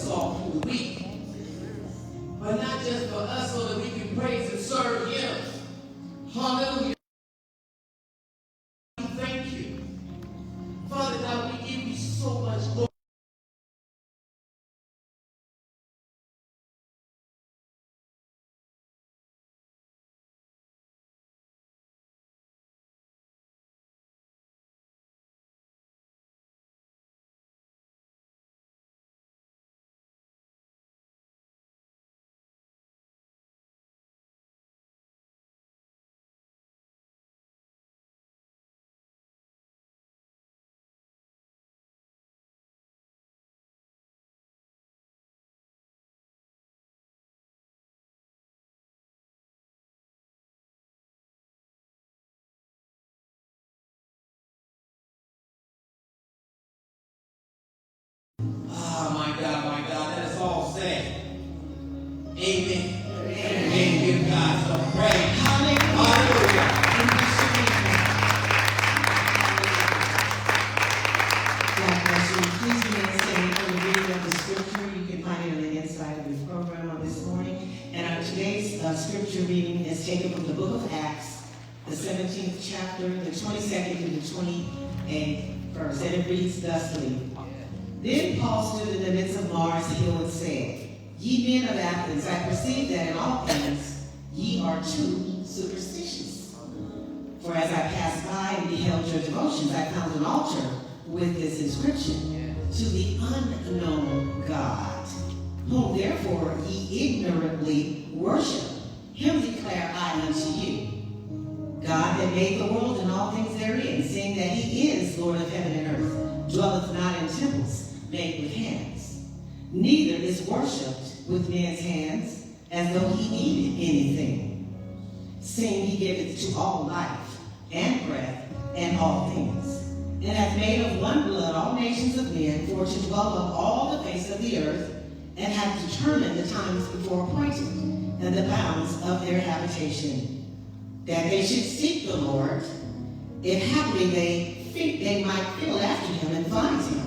us all through the week. But not just for us, so that we can praise and serve Him. Hallelujah. Thank you. Father God, we give you so much glory. My God, let us all say, amen. Amen. Give God some praise. Hallelujah. God bless you. Please remain standing for the reading of the scripture. You can find it on the inside of the program on this morning. And today's scripture reading is taken from the book of Acts, the 17th chapter, the 22nd to the 28th verse. And it reads thusly. Then Paul stood in the midst of Mars Hill and said, Ye men of Athens, I perceive that in all things ye are too superstitious. For as I passed by and beheld your devotions, I found an altar with this inscription, To the unknown God, whom therefore ye ignorantly worship. Him declare I unto you. God that made the world and all things therein, seeing that he is Lord of heaven and earth, dwelleth not in temples made with hands, neither is worshipped with men's hands, as though he needed anything, seeing he giveth to all life and breath and all things, and hath made of one blood all nations of men for to dwell on all the face of the earth, and hath determined the times before appointed, and the bounds of their habitation, that they should seek the Lord, if haply they think they might feel after him and find him,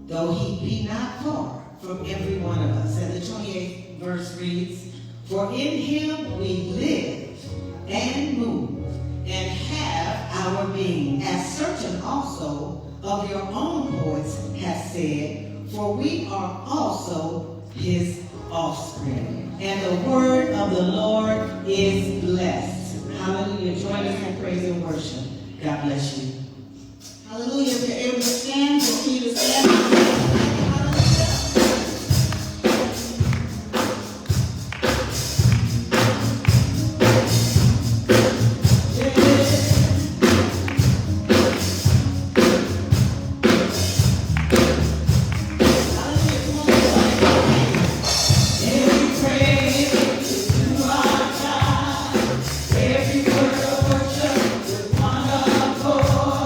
though he be not far from every one of us. And the 28th verse reads, For in him we live and move and have our being, as certain also of your own poets have said, for we are also his offspring. And the word of the Lord is blessed. Hallelujah. Join us in praise and worship. God bless you. Hallelujah. If you're able to stand, continue to stand. Every word of worship with one accord.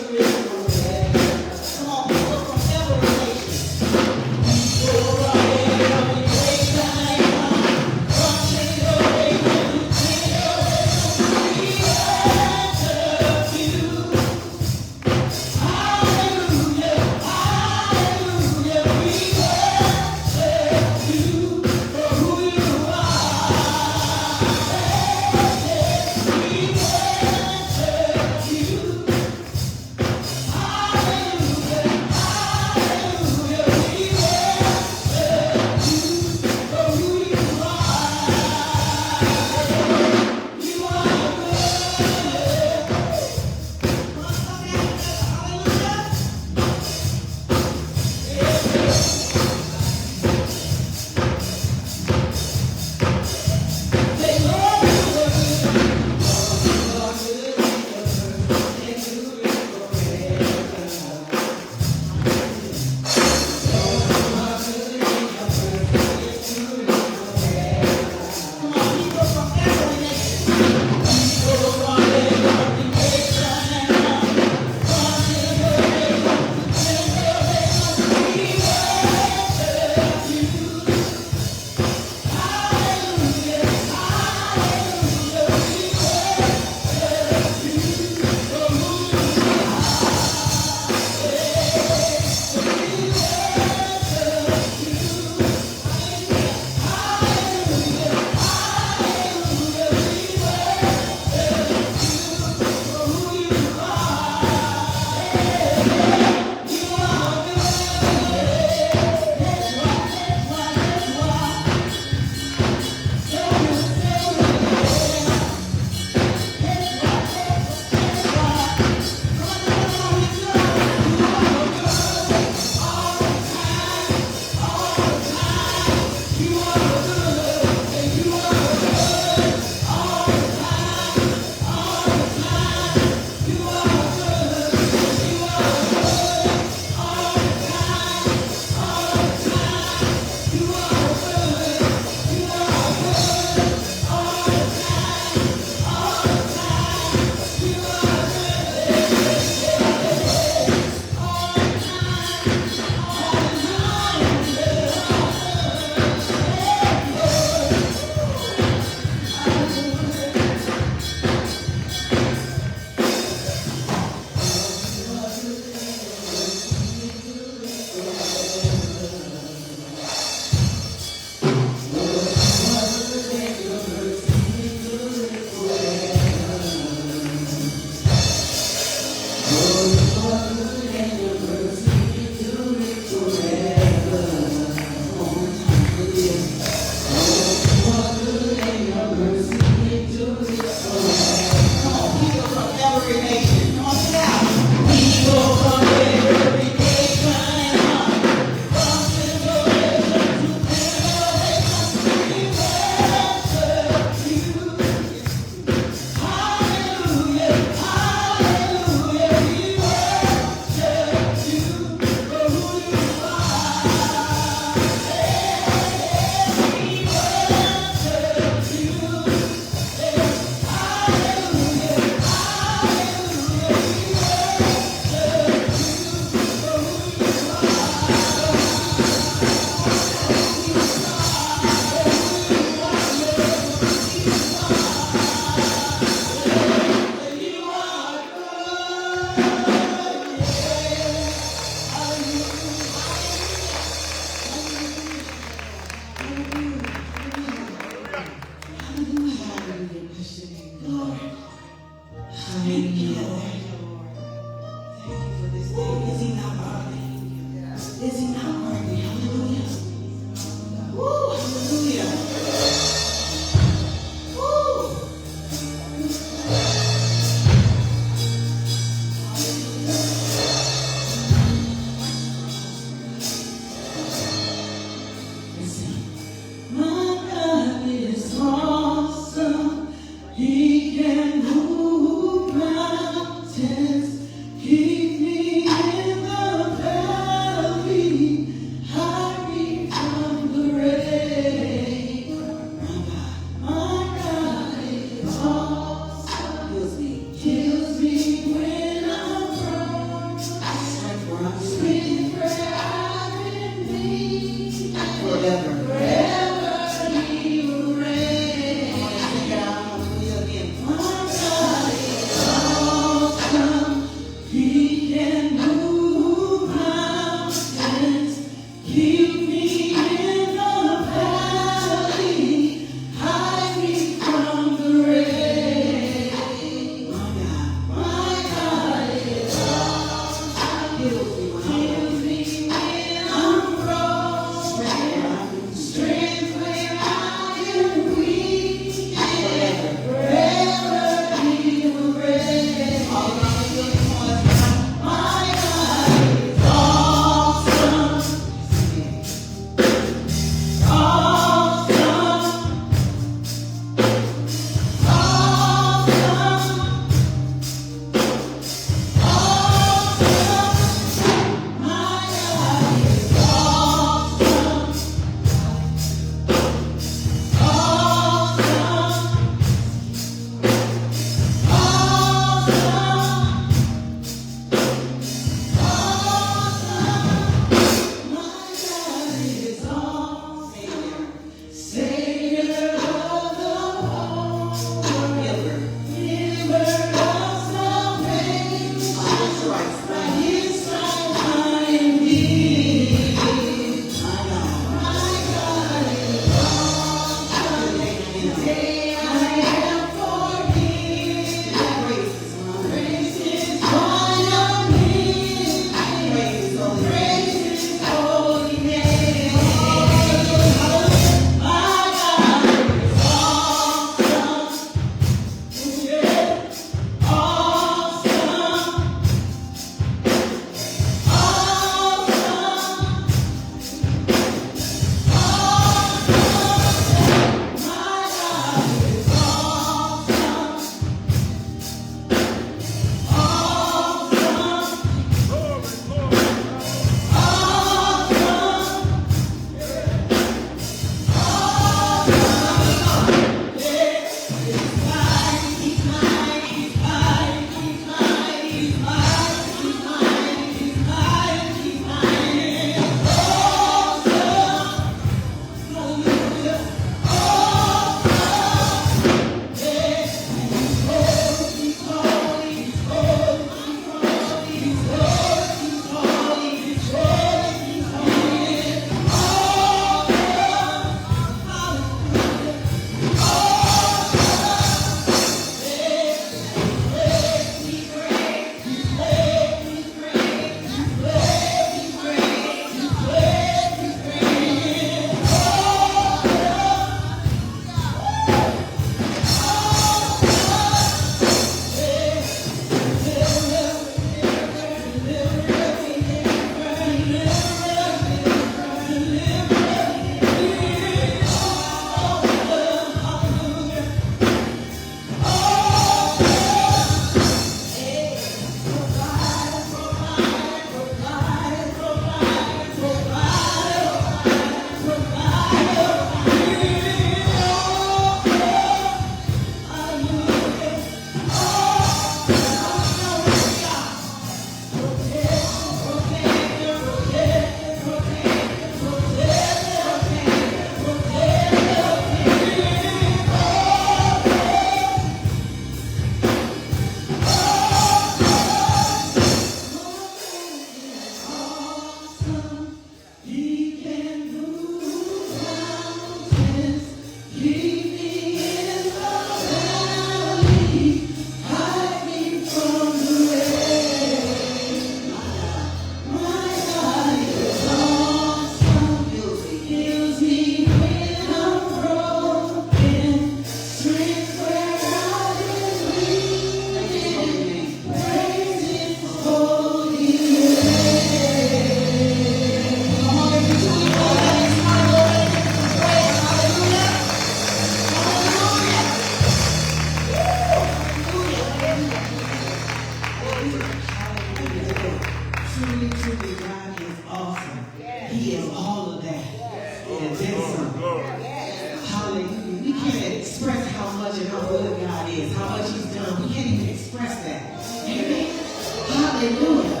Hallelujah.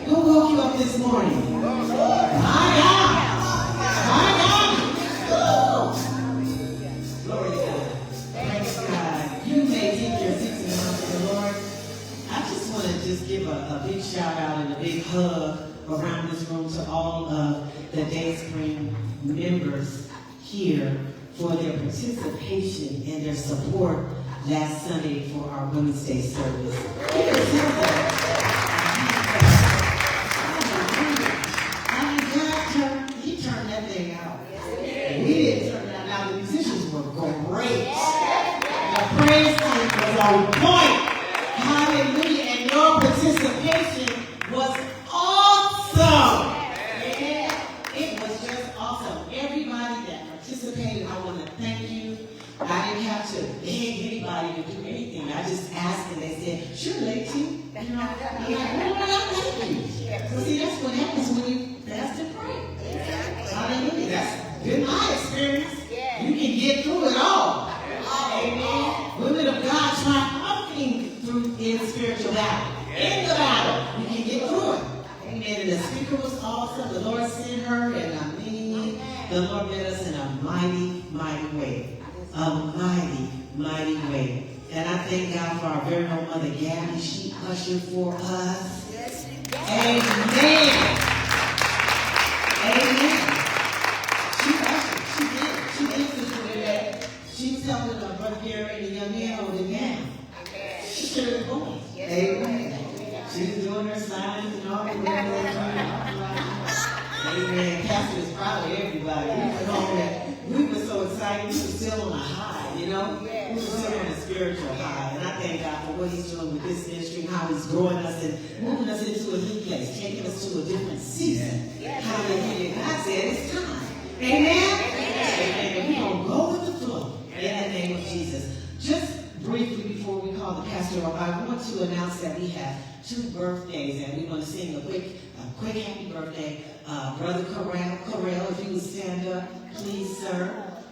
Who woke you up this morning? My God. My God. Glory to God. Praise God. You may think you're seated in the Lord. I just want to give a big shout out and a big hug around this room to all of the Dayspring members here for their participation and their support last Sunday for our Women's Day service. He turned that thing out. We didn't turn that out. The musicians were great. The praise team was on point. Hallelujah. And your participation was awesome. Yeah, it was just awesome. Everybody that participated, I want to thank you. I didn't have to beg anybody to do anything. I just asked and they said, sure, lady. You know, I'm like, well, thank you. So see, that's what happens when you fast and pray. Hallelujah. That's been my experience. You can get through it all. Amen. Women of God triumphing through in spiritual battle. In the battle, you can get through it. Amen. And the speaker was awesome. The Lord sent her, and I mean, the Lord met us in a mighty, mighty way. A mighty, mighty way. And I thank God for our very own Mother Gabby. She ushered for us. Amen. Amen. She ushered. She did. She instituted that. She was helping her brother Gary and the young man hold it down. She should have been going. Amen. She was doing her signs and all that. Amen. Pastor is proud of everybody. We went home and we were so excited. We were still on a high, you know? We were still on a spiritual high. And I thank God for what he's doing with this ministry, how he's growing us and moving us into a new place, taking us to a different season. Hallelujah. God said it's time. Amen? Amen. And we're going to go with the flow in the name of Jesus. Just briefly before we call the pastor up, I want to announce that we have 2 birthdays and we want to sing a quick happy birthday. Brother Correll, if you would stand up, please, sir.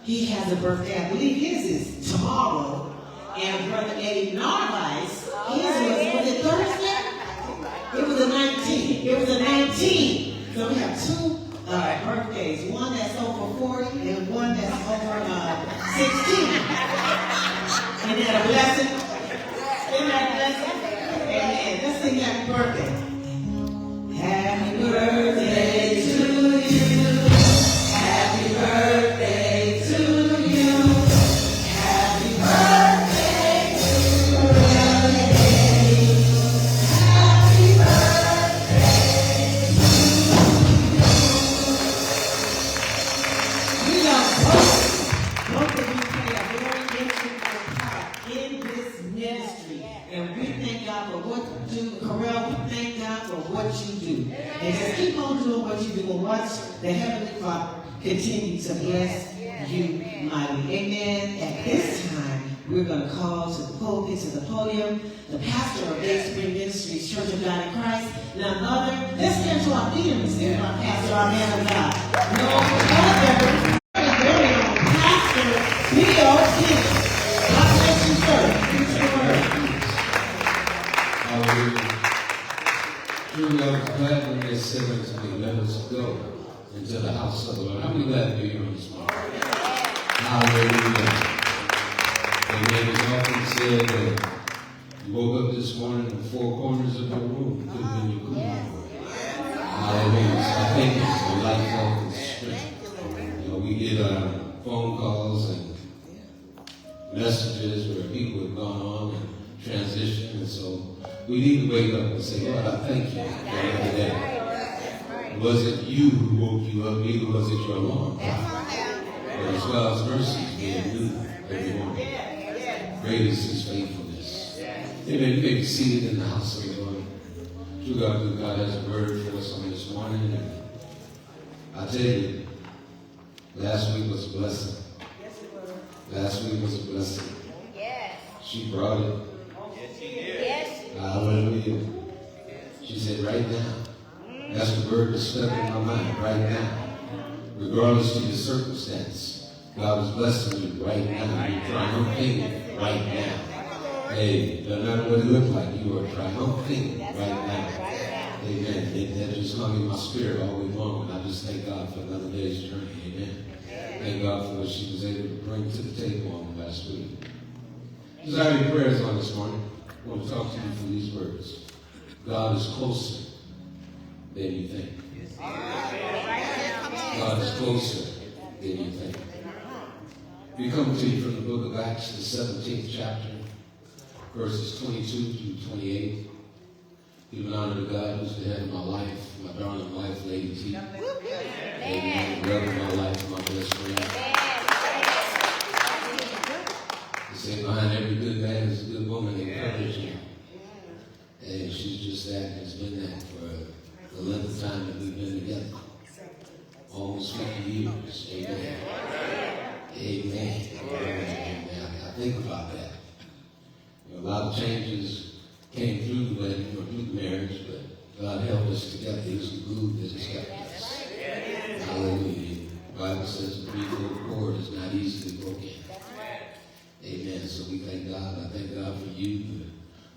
He has a birthday. I believe his is tomorrow. And Brother Eddie Narvaez, his was it Thursday? It was the 19th. It was the 19th. So we have 2 birthdays. One that's over 40 and one that's over 16. Isn't that a blessing? Isn't that a blessing? Amen. Let's sing happy birthday. Happy birthday to you. Happy birthday to you. Happy birthday to you. Happy birthday to you. We are both of you play a very integral part in this ministry. And we thank God for what you do. Correll, we thank God for what you do. And just keep on doing what you do and watch the Heavenly Father continue to bless you mightily. Amen. At this time, we're going to call to the pulpit, to the podium, the pastor of Dayspring Ministries, Church of God in Christ, none other. Let's stand to our feet and receive our pastor, our man of God. No other. Very own Pastor Bill King. God bless you, sir. Preach the word. Hallelujah. Truly, I was glad when they said unto me, let us go into the house of the Lord. How many glad to be here this morning? Hallelujah. Amen. It's often said that you woke up this morning in the 4 corners of your room. Could have been your good morning. Hallelujah. So I thank you for life, health, and strength. You know, we get phone calls and messages where people have gone on and transitioned, and so we need to wake up and say, Lord, I thank you for another day. It wasn't you who woke you up, neither was it your alarm clock. But it's God's mercy being new every morning. Great is his faithfulness. Amen. You may be seated in the house of the Lord. True God, good God has a word for us on this morning. And I tell you, last week was a blessing. Last week was a blessing. She brought it. Hallelujah. She said, right now. That's the word that stuck in my mind, right now. Regardless of your circumstance, God is blessing you right now. You're triumphing right now. Hey, no matter what it looks like, you are triumphing right now. Amen. That just hung in my spirit all week long, and I just thank God for another day's journey. Amen. Thank God for what she was able to bring to the table on last week. Desire your prayers on this morning. I want to talk to you through these words. God is closer than you think. God is closer than you think. We come to you from the book of Acts, the 17th chapter, verses 22 through 28. Give an honor to God who's the head of my life, my darling wife, Lady T. Amen. The love of my life, my best friend. They say behind every good man is a good woman, encouraging. And she's just that, and has been that for the length of time that we've been together. Almost 50 years. Amen. Amen. Amen. I think about that. You know, a lot of changes came through the wedding or through the marriage, but God held us together. He was the glue that has kept us. Hallelujah. The Bible says the threefold cord is not easily broken. Amen. So we thank God. I thank God for you,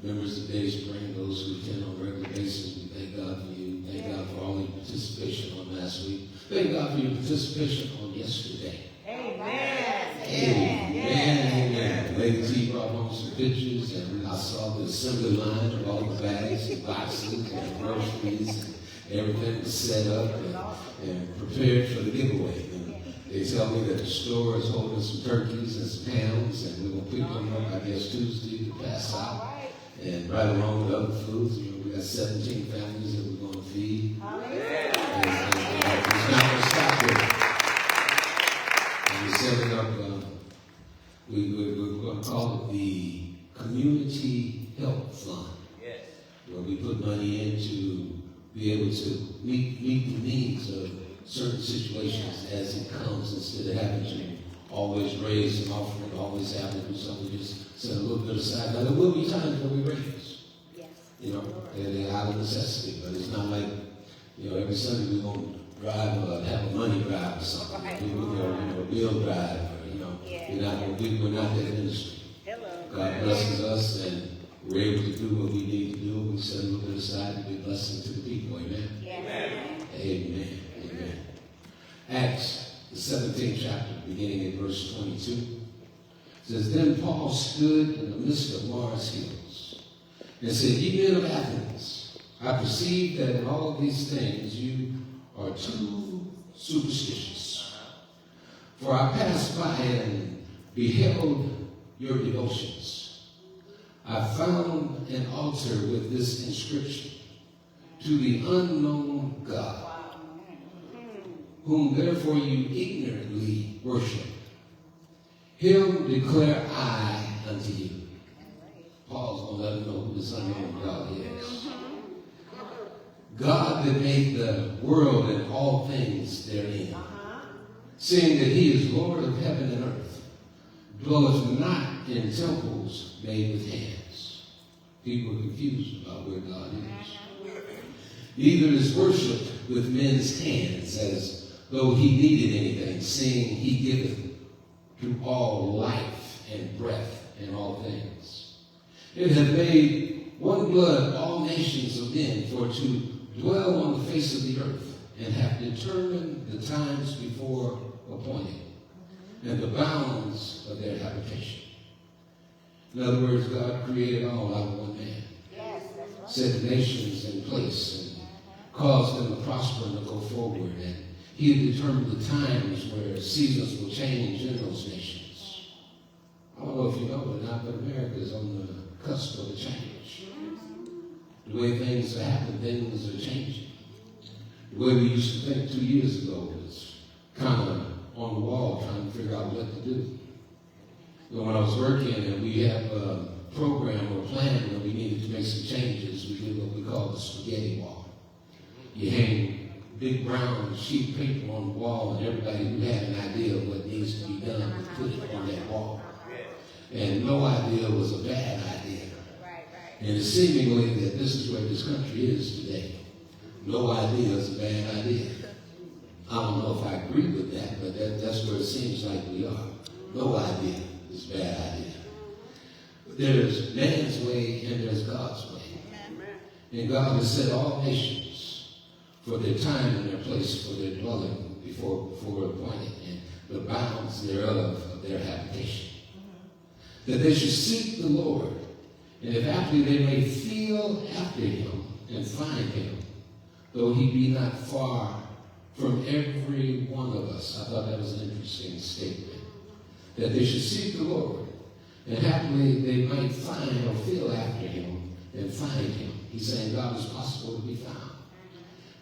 the members of Dayspring, those who attend on a regular basis. We thank God for you. Thank God for all your participation on last week. Thank God for your participation on yesterday. Amen. Amen. Amen. Lady T brought home some pictures, and I saw the assembly line of all the bags and boxes and groceries, and everything was set up and prepared for the giveaway. And they tell me that the store is holding some turkeys and some hams, and we're going to pick them up, I guess, Tuesday to pass out. And right along with other foods, you know, we got 17 families that we're going to feed. And it's not going to stop there. We're setting up, we're going to call it the Community Help Fund, where we put money in to be able to meet the needs of certain situations as it comes, instead of having to always raise an offering, always have to do something, just set a little bit aside. Now, there will be times when we raise, you know, they're out of necessity, but it's not like, you know, every Sunday we're going to drive, have a money drive or something. We go, you know, a bill drive, or, you know, we're not that industry. God blesses us, and we're able to do what we need to do. We set a little bit aside to be a blessing to the people. Amen? Amen. Amen. Amen. Acts, the 17th chapter, beginning in verse 22, says, Then Paul stood in the midst of Mars Hills and said, Ye men of Athens, I perceive that in all these things you are too superstitious. For I passed by and beheld your devotions. I found an altar with this inscription, To the unknown God, whom therefore you ignorantly worship. Him declare I unto you. Paul's going to let them know who this unknown God is. God that made the world and all things therein, seeing that he is Lord of heaven and earth, dwelleth not in temples made with hands. People are confused about where God is. Neither is worshipped with men's hands, as though he needed anything, seeing he giveth to all life and breath and all things. It hath made one blood all nations of men for to dwell on the face of the earth, and hath determined the times before appointed, and the bounds of their habitation. In other words, God created all out of one man. Set the nations in place and caused them to prosper and to go forward. And he had determined the times where seasons will change in those nations. I don't know if you know it or not, but America is on the cusp of a change. The way things are happening, things are changing. The way we used to think 2 years ago was kind of on the wall trying to figure out what to do. You know, when I was working and we have a program or plan where we needed to make some changes, we did what we call the spaghetti wall. You hang big brown sheet paper on the wall, and everybody who had an idea of what needs to be done would put it on that wall. And no idea was a bad idea. And it's seemingly that this is where this country is today. No idea is a bad idea. I don't know if I agree with that, but that's where it seems like we are. No idea is a bad idea. there's man's way and there's God's way. And God has set all nations for their time and their place for their dwelling before appointed, and the bounds thereof of their habitation. That they should seek the Lord, and if haply they may feel after him and find him, though he be not far from every one of us. I thought that was an interesting statement. That they should seek the Lord, and happily they might find or feel after him and find him. He's saying God is possible to be found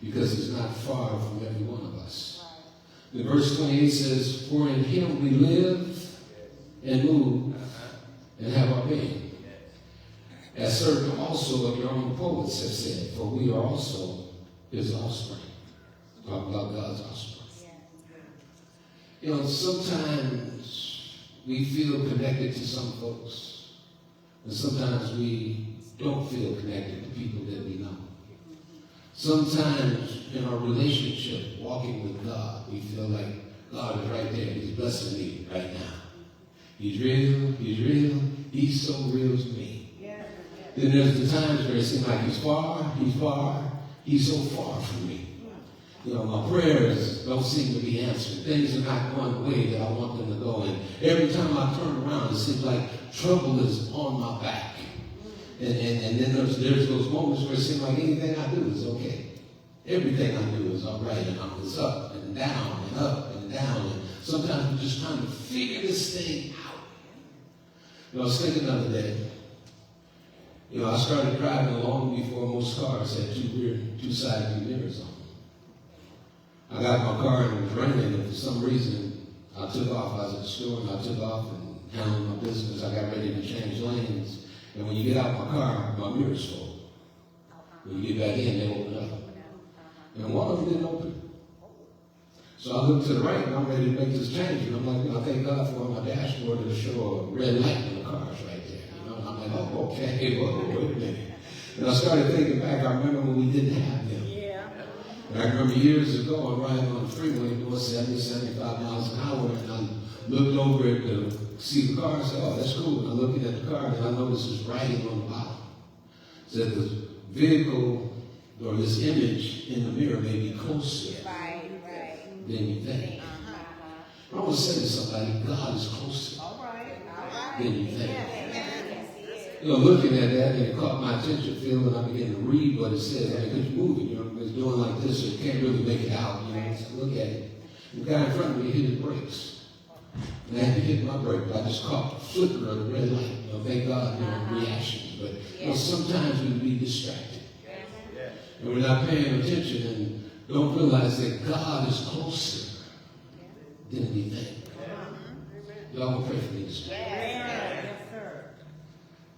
because he's not far from every one of us. The verse 28 says, for in him we live and move and have our being. As certain also of your own poets have said, for we are also his offspring. Talk about God's offspring. You know, sometimes we feel connected to some folks, and sometimes we don't feel connected to people that we know. Sometimes in our relationship, walking with God, we feel like God is right there. He's blessing me right now. He's real, he's so real to me. Then there's the times where it seems like he's so far from me. You know, my prayers don't seem to be answered. Things are not going the way that I want them to go. And every time I turn around, it seems like trouble is on my back. And then there's those moments where it seems like anything I do is okay. Everything I do is all right. And I'm just up and down and up and down. And sometimes I'm just trying to figure this thing out. You know, I was thinking the other day, you know, I started driving along before most cars had two side view mirrors on them. I got my car and it was raining, and for some reason I took off. I was at the store and I took off and handled my business. I got ready to change lanes. And when you get out my car, my mirrors fold. When you get back in, they open up. And one of them didn't open. So I look to the right and I'm ready to make this change. And I'm like, you know, thank God for my dashboard to show a red light when the car's right there. You know, and I'm like, oh, okay, whoa, wait a minute. And I started thinking back, I remember when we didn't have them. And I remember years ago, I'm riding on the freeway doing 70, 75 miles an hour, and I looked over it to see the car and said, oh, that's cool. And I'm looking at the car, and I noticed this writing on the bottom. It said the vehicle or this image in the mirror may be closer than you think. I want to say to somebody, God is closer than you think. You know, looking at that, and it caught my attention, Phil, and I began to read what it says. I mean, because you're moving, you know, it's doing like this, so you can't really make it out, you know. So look at it. The guy in front of me hit his brakes. And I had to hit my brake, but I just caught the flicker of the red light. You know, thank God, you know, reactions. But, you know, sometimes we can be distracted. And we're not paying attention and don't realize that God is closer than we think. Y'all will pray for me this morning.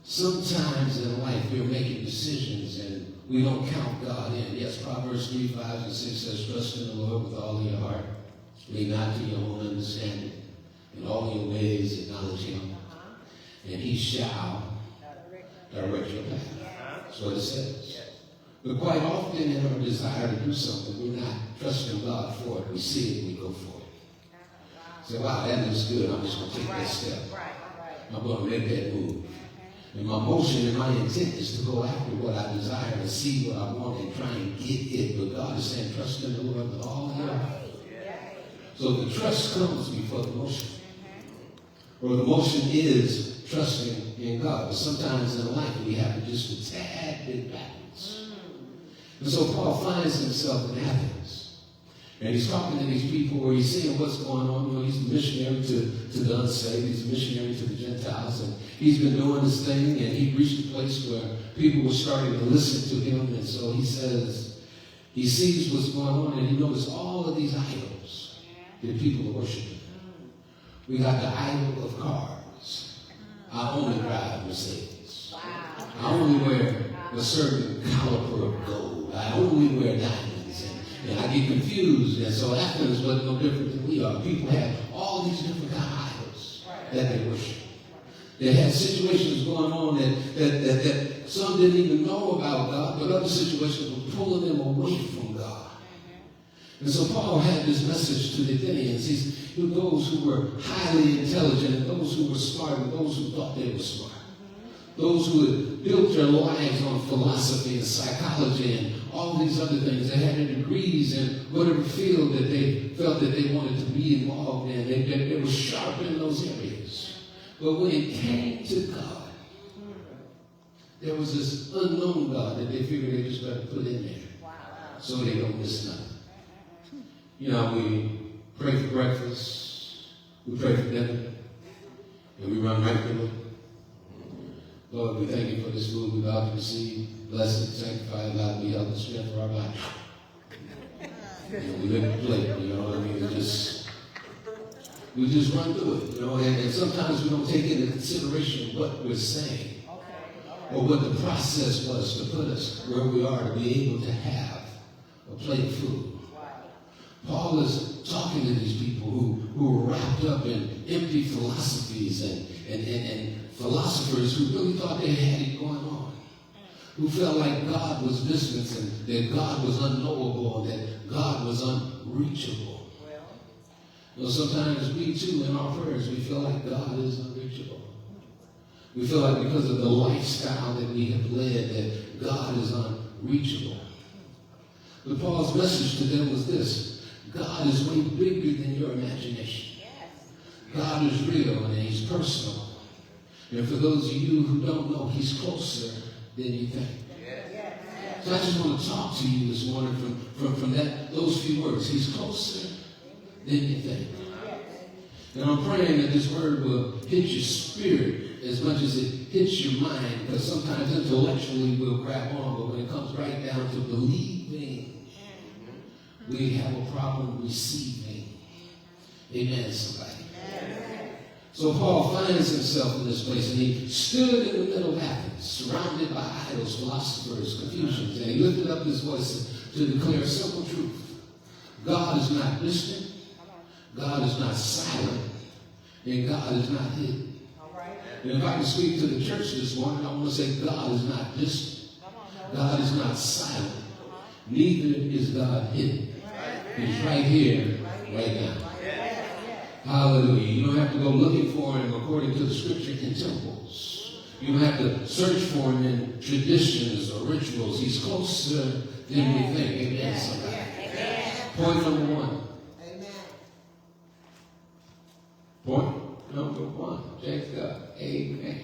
Sometimes in life we're making decisions and we don't count God in. Yes, Proverbs 3, 5, and 6 says, trust in the Lord with all your heart. Lean not to your own understanding. In all your ways acknowledge him. And he shall direct your path. That's what it says. But quite often in our desire to do something, we're not trusting God for it. We see it, we go for it. Say, wow, that looks good. I'm just going to take that step. I'm going to make that move. And my motion and my intent is to go after what I desire and see what I want and try and get it. But God is saying, trust in the Lord with all your heart. So the trust comes before the motion. Or the motion is trusting in God. But sometimes in life we have to just a tad bit backwards. And so Paul finds himself in Athens. And he's talking to these people where he's seeing what's going on. You know, he's a missionary to the unsaved. He's a missionary to the Gentiles. And he's been doing this thing, and he reached a place where people were starting to listen to him. And so he says, he sees what's going on, and he notices all of these idols that people are worshiping. We got the idol of cars. I only drive Mercedes. I only wear a certain caliber of gold. I only wear diamonds. And I get confused, and so Athens was no different than we are. People had all these different kind of idols that they worship. They had situations going on that some didn't even know about God, but other situations were pulling them away from God. And so Paul had this message to the Athenians. He's those who were highly intelligent, and those who were smart, and those who thought they were smart. those who had built their lives on philosophy and psychology and all these other things. They had their degrees in whatever field that they felt that they wanted to be involved in. They were sharp in those areas. But when it came to God, there was this unknown God that they figured they just better put in there so they don't miss nothing. You know, we pray for breakfast, we pray for dinner, and we run regularly. Lord, we thank you for this food we're about to receive. Bless it, sanctify it, allow it to be health and strength for our body. You know, we live in a plate, you know what I mean? We just run through it, you know, and sometimes we don't take into consideration what we're saying or what the process was to put us where we are to be able to have a plate of food. Paul is talking to these people who were wrapped up in empty philosophies and philosophers who really thought they had it going on, who felt like God was distant and that God was unknowable and that God was unreachable. You know, sometimes we too, in our prayers, we feel like God is unreachable. We feel like because of the lifestyle that we have led that God is unreachable. But Paul's message to them was this: God is way bigger than your imagination. God is real and he's personal. And for those of you who don't know, he's closer than you think. So I just want to talk to you this morning from those few words. He's closer than you think. And I'm praying that this word will hit your spirit as much as it hits your mind, because sometimes intellectually we'll grab on, but when it comes right down to believing, we have a problem receiving. Amen, somebody. So Paul finds himself in this place, and he stood in the middle of Athens, surrounded by idols, philosophers, confusions, and he lifted up his voice to declare a simple truth. God is not distant, God is not silent, and God is not hidden. And if I can speak to the church this morning, I want to say God is not distant, God is not silent, neither is God hidden. He's right here, right now. Hallelujah. You don't have to go looking for him according to the scripture in temples. You don't have to search for him in traditions or rituals. He's closer than we think. Amen, somebody. Point number one. Point number one. Thank God. Amen.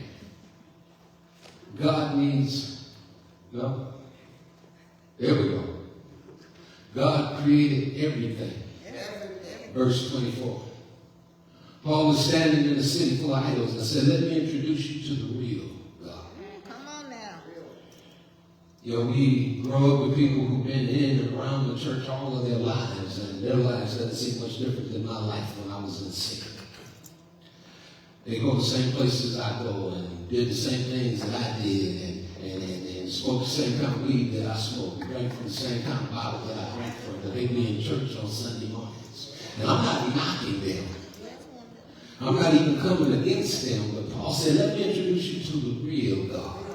God needs, no? There we go. God created everything. Verse 24. Paul was standing in a city full of idols and said, let me introduce you to the real God. Come on now. You know, we grow up with people who've been in and around the church all of their lives, and their lives doesn't seem much different than my life when I was in sin. They go to the same places I go and did the same things that I did and smoked the same kind of weed that I smoked, and drank from the same kind of bottle that I drank from, but they be in church on Sunday mornings. And I'm not knocking them. I'm not even coming against them, but Paul said, let me introduce you to the real God.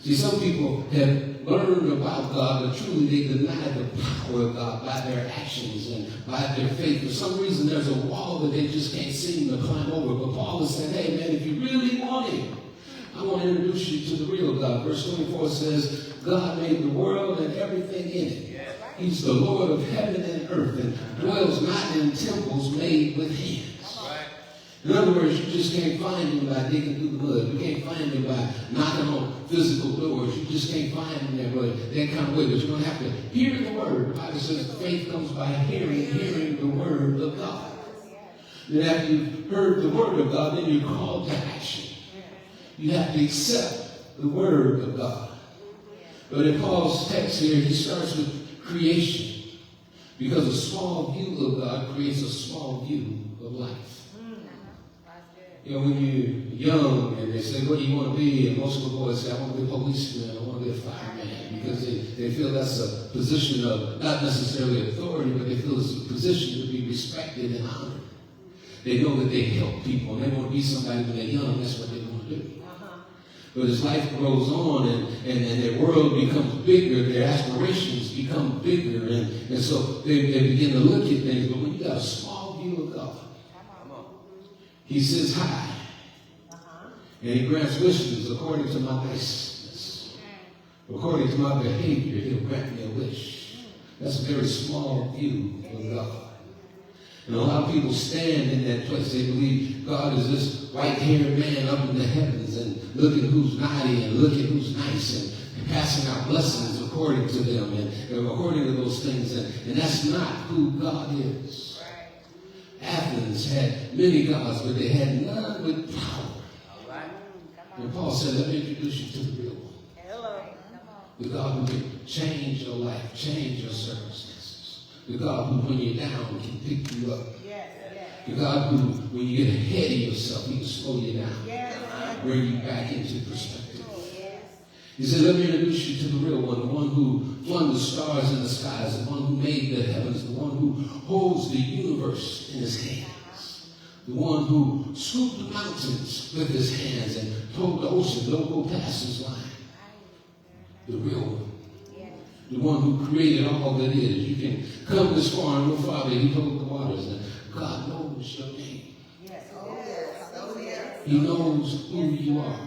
See, some people have learned about God, but truly they deny the power of God by their actions and by their faith. For some reason, there's a wall that they just can't seem to climb over. But Paul is saying, hey, man, if you really want him, I want to introduce you to the real God. Verse 24 says, God made the world and everything in it. He's the Lord of heaven and earth and dwells not in temples made with hands. In other words, you just can't find him by digging through the mud. You can't find him by knocking on physical doors. You just can't find him that kind of way. But you're going to have to hear the word. The Bible says faith comes by hearing the word of God. Then after you've heard the word of God, then you're called to action. You have to accept the word of God. But in Paul's text here, he starts with creation. Because a small view of God creates a small view of life. You know, when you're young and they say, what do you want to be? And most of the boys say, I want to be a policeman, I want to be a fireman. Because they feel that's a position of not necessarily authority, but they feel it's a position to be respected and honored. They know that they help people and they want to be somebody when they're young. That's what they want to do. But as life grows on and their world becomes bigger, their aspirations become bigger. And so they begin to look at things. But when you got a small view of God, he sits high And he grants wishes according to my niceness. According to my behavior, he'll grant me a wish. That's a very small view of God. And a lot of people stand in that place. They believe God is this white-haired man up in the heavens and look at who's naughty and look at who's nice and passing out blessings according to them and according to those things. And that's not who God is. Athens had many gods, but they had none with power. And Paul said, let me introduce you to the real one. The God who can change your life, change your circumstances. The God who, when you're down, can pick you up. The God who, when you get ahead of yourself, he can slow you down, bring you back into perspective. He said, let me introduce you to the real one, the one who flung the stars in the skies, the one who made the heavens, the one who holds the universe in his hands, the one who scooped the mountains with his hands and told the ocean, don't go past his line. The real one. The one who created all that is. You can come this far and no farther. He told the waters that God knows your name. He knows who you are.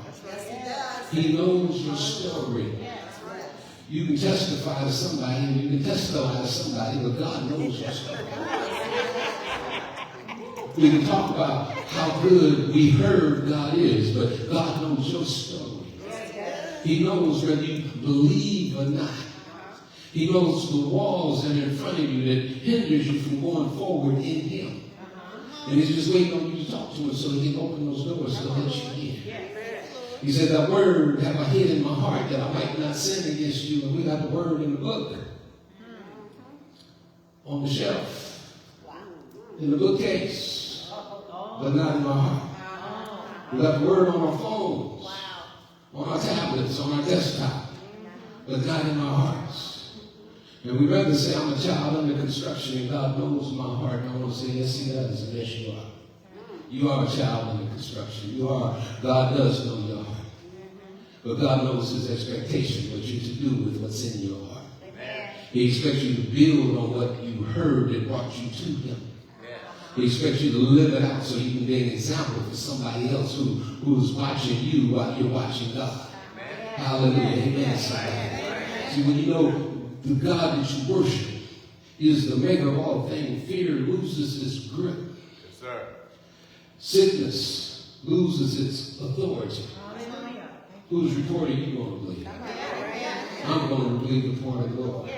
He knows your story. You can testify to somebody and you can testify to somebody, but God knows your story. We can talk about how good we heard God is, but God knows your story. He knows whether you believe or not. He knows the walls that are in front of you that hinders you from going forward in him. And he's just waiting on you to talk to him so he can open those doors to let you in. He said, that word have I hid in my heart that I might not sin against you. And we got the word in the book on the shelf, in the bookcase, but not in my heart. We got the word on our phones, on our tablets, on our desktop, but not in our hearts. And we'd rather say I'm a child under construction and God knows my heart. And I want to say, yes, he does, and yes, you are. You are a child under construction. You are. God does know your heart. But God knows his expectation, what you to do with what's in your heart. He expects you to build on what you heard that brought you to him. He expects you to live it out so you can be an example for somebody else who's watching you while you're watching God. Hallelujah. Amen. Somebody. See, when you know the God that you worship is the maker of all things, fear loses its grip. Yes, sir. Sickness loses its authority. Whose report are you going to believe? I'm going to believe the report of the Lord.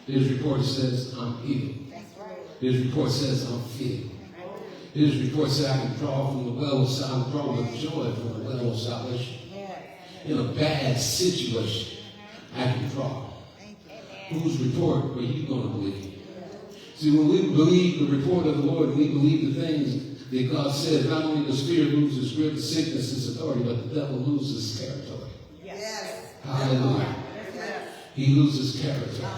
His report says I'm healed. His report says I'm filled. His report says I can draw from the well of salvation, draw with joy from the well of salvation. In a bad situation, I can draw. Whose report are you going to believe? See, when we believe the report of the Lord, we believe the things that God said, not only does fear lose its grip, the sickness its authority, but the devil loses territory. Hallelujah. He loses territory.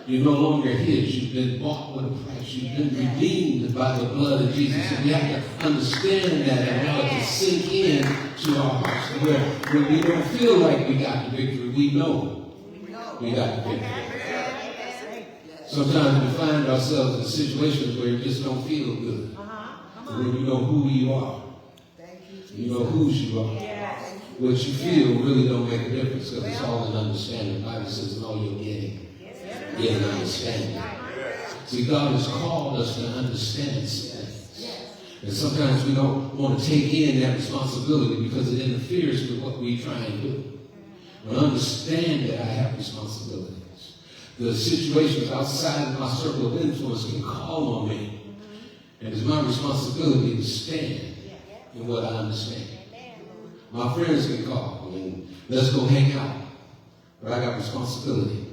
You're no longer his. You've been bought with a price. You've been redeemed by the blood of Jesus. And we have to understand that and allow it to sink in to our hearts. Where when we don't feel like we got the victory, we know we got the victory. Sometimes we find ourselves in situations where you just don't feel good. When you know who you are. You know whose you are. What you feel really don't make a difference because it's all an understanding. The Bible says, no, you're getting an understanding. See, God has called us to understand things. And sometimes we don't want to take in that responsibility because it interferes with what we try and do. But understand that I have responsibilities. The situations outside of my circle of influence can call on me. And it's my responsibility to stand in what I understand. My friends can call and let's go hang out. But I got responsibility.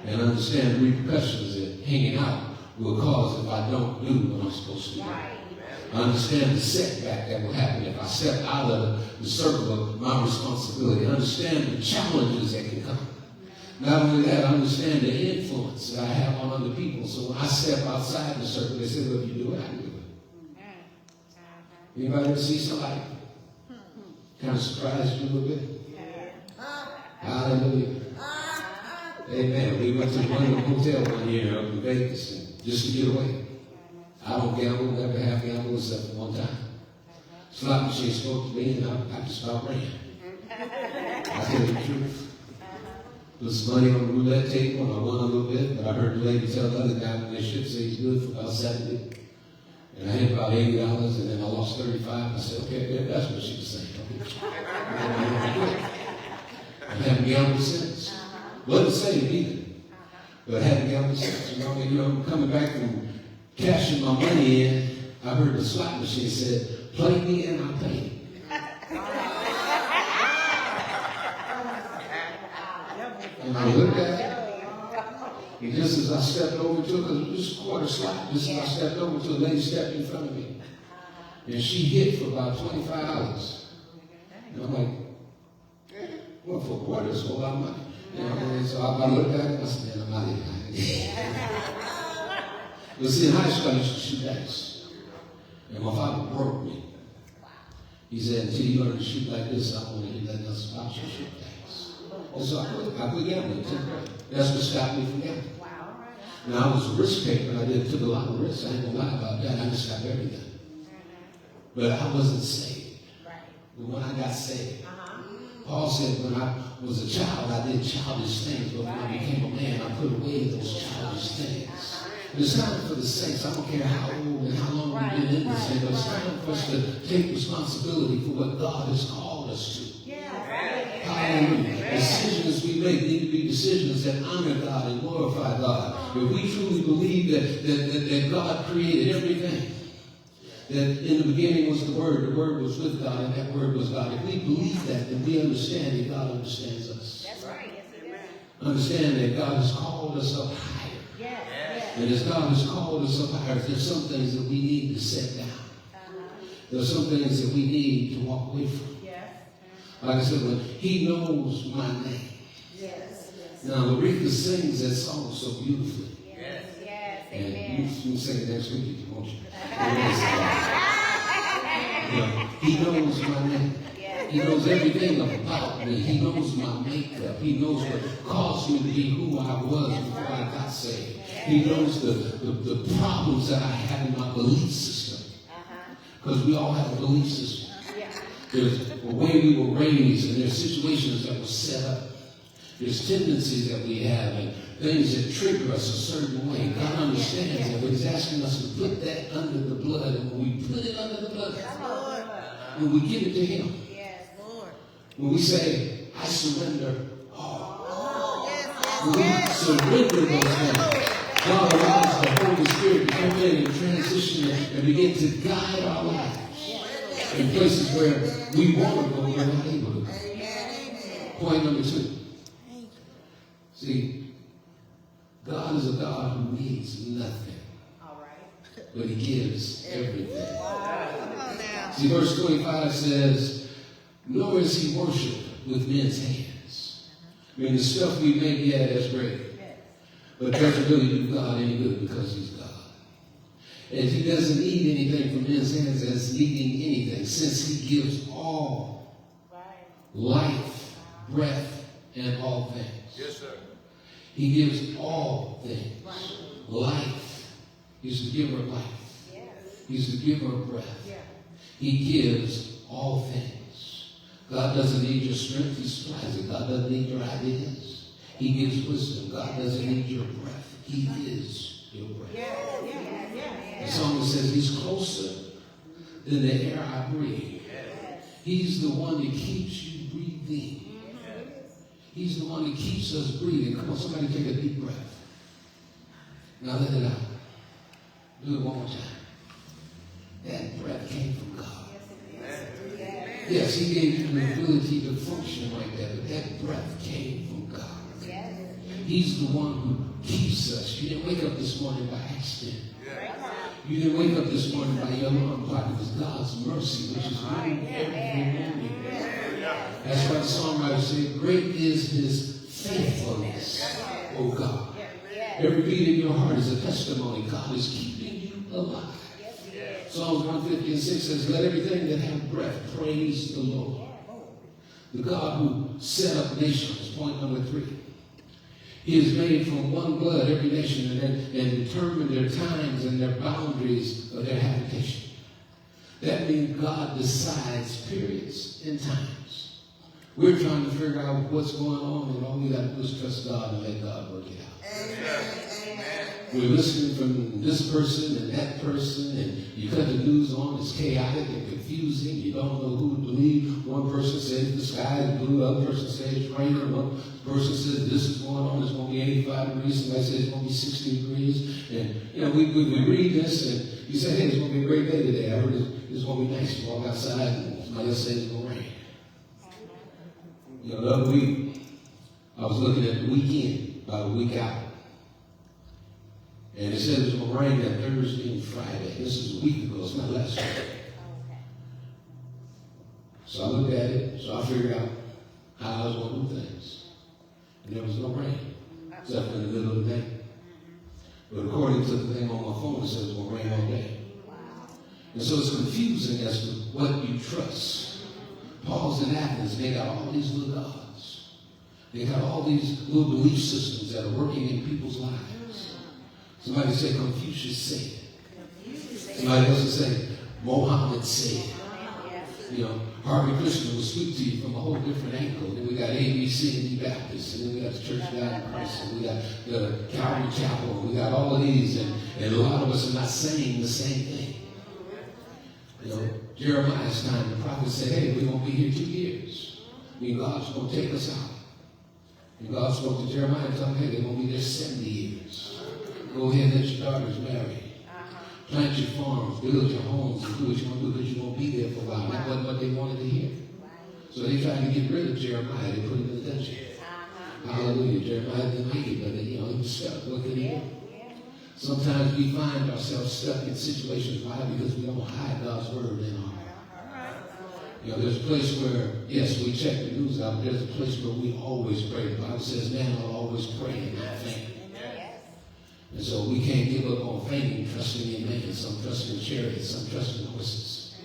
And understand the repercussions that hanging out will cause if I don't do what I'm supposed to do. I understand the setback that will happen if I step out of the circle of my responsibility. I understand the challenges that can come. Not only that, I understand the influence that I have on other people. So when I step outside the circle, they say, well, if you do it, I do it. Anybody ever see somebody kind of surprised you a little bit? Hallelujah. Amen. We went to one hotel one year up in Vegas just to get away. I don't gamble, never have gambled except for one time. Slot machine spoke to me, and I just about ran. I tell you the truth. There was money on the roulette table, and I won a little bit, but I heard the lady tell the other guy when they should say he's good for about 70. And I hit about $80, and then I lost 35. I said, okay, that's what she was saying. I haven't gambled since. Wasn't saved either, but I haven't gambled since. You know, coming back from cashing my money in, I heard the slot machine said, play me and I'll pay you. And I looked at it, and just as I stepped over to it, because it was just a quarter slot, just as I stepped over to a lady stepped in front of me, and she hit for about $25. And I'm like, well, for a quarter, it's a whole lot of money. You know, and so I looked at it, and I said, man, I'm out of here. But see, in high school, I used to shoot dice. And my father broke me. He said, until you learn to shoot like this, I don't want to hear nothing else about your shoot dice. And so I quit gambling in 10th grade. That's what stopped me from gambling. Now, I was a risk taker, and I took a lot of risks. I ain't going to lie about that. I just got everything. But I wasn't saved. But when I got saved, Paul said, when I was a child, I did childish things. But when I became a man, I put away those childish things. It's time for the saints. I don't care how old and how long we've been in this thing, but it's time for us to take responsibility for what God has called us to. Hallelujah. Decisions we make need to be decisions that honor God and glorify God. If we truly believe that God created everything, that in the beginning was the Word was with God, and that Word was God. If we believe that, then we understand that God understands us. That's right. Understand that God has called us up higher. And as God has called us up higher, there's some things that we need to set down. There's some things that we need to walk away from. Like I said, when He knows my name. Now, Aretha sings that song so beautifully. And you can sing it next week if you want to. He knows my name. He knows everything about me. He knows my makeup. He knows what caused me to be who I was before I got saved. He knows the problems that I have in my belief system. Because we all have a belief system. There's the way we were raised, and there's situations that were set up. There's tendencies that we have and things that trigger us a certain way. God understands that, but He's asking us to put that under the blood. And when we put it under the blood, when we give it to Him, when we say, I surrender all. When we surrender those things, God allows the Holy Spirit to come in and transition and begin to guide our lives in places where we want to go, we're not able to go. Point number 2. See, God is a God who needs nothing, but He gives everything. See, verse 25 says, nor is He worshipped with men's hands. I mean, the stuff we make, yeah, that's great. But doesn't really do God any good because He's God. And He doesn't need anything from men's hands as needing anything, since He gives all life, breath, and all things. Yes, sir. He gives all things. Life. He's the giver of life. He's the giver of breath. He gives all things. God doesn't need your strength. He supplies it. God doesn't need your ideas. He gives wisdom. God doesn't need your breath. He is your breath. The psalmist says He's closer than the air I breathe. He's the one that keeps you breathing. He's the one that keeps us breathing. Come on, somebody take a deep breath. Now let it out. Do it one more time. That breath came from God. Yes, He gave you the ability to function like that, but that breath came from God. He's the one who keeps us. You didn't wake up this morning by accident. You didn't wake up this morning by your alarm clock. It was God's mercy, which is new every morning. That's why the songwriter said, great is His faithfulness, oh God. Every beat in your heart is a testimony. God is keeping you alive. Psalms 150:6 says, let everything that have breath praise the Lord. The God who set up nations, point number 3. He has made from one blood every nation and determined their times and their boundaries of their habitation. That means God decides periods and times. We're trying to figure out what's going on, and all we got to do is trust God and let God work it out. Amen. We're listening from this person and that person, and you cut the news on, it's chaotic and confusing. You don't know who to believe. One person says the sky is blue, the other person says it's raining, one person says this is going on, it's going to be 85 degrees, somebody says it's going to be 60 degrees. And we read this, and you say, hey, it's going to be a great day today. I heard it's going to be nice to walk outside, and somebody else says it's going to rain. The other week, I was looking at the weekend, about a week out. And it said it was going to rain that Thursday and Friday. This is a week ago. It's not last week. So I looked at it. So I figured out how I was going to do things. And there was no rain, except in the middle of the day. But according to the thing on my phone, it says it's going to rain all day. And so it's confusing as to what you trust. Paul's in Athens. They got all these little gods. They got all these little belief systems that are working in people's lives. Somebody say Confucius said. Somebody else will say Mohammed said. Harvey Krishna will speak to you from a whole different angle. Then we got ABC and D Baptist, and then we got the Church of God in Christ, and we got the Calvary Chapel, and we got all of these, and a lot of us are not saying the same thing. Jeremiah's time, the prophet said, hey, we're going to be here 2 years. God's going to take us out. And God spoke to Jeremiah and told him, hey, they're going to be there 70 years. Go ahead and let your daughters marry. Plant your farms, build your homes, and do what you want to do because you're going to be there for a while. That wasn't what they wanted to hear. So they tried to get rid of Jeremiah. They put him in the dungeon. Hallelujah. Jeremiah didn't make it, but he was stuck. What could he do? Sometimes we find ourselves stuck in situations. Why? Because we don't hide God's word in our heart. There's a place where, yes, we check the news out, but there's a place where we always pray. The Bible says, man will always pray and not faint. And so we can't give up on fainting, trusting in man. Some trust in chariots, some trust in horses.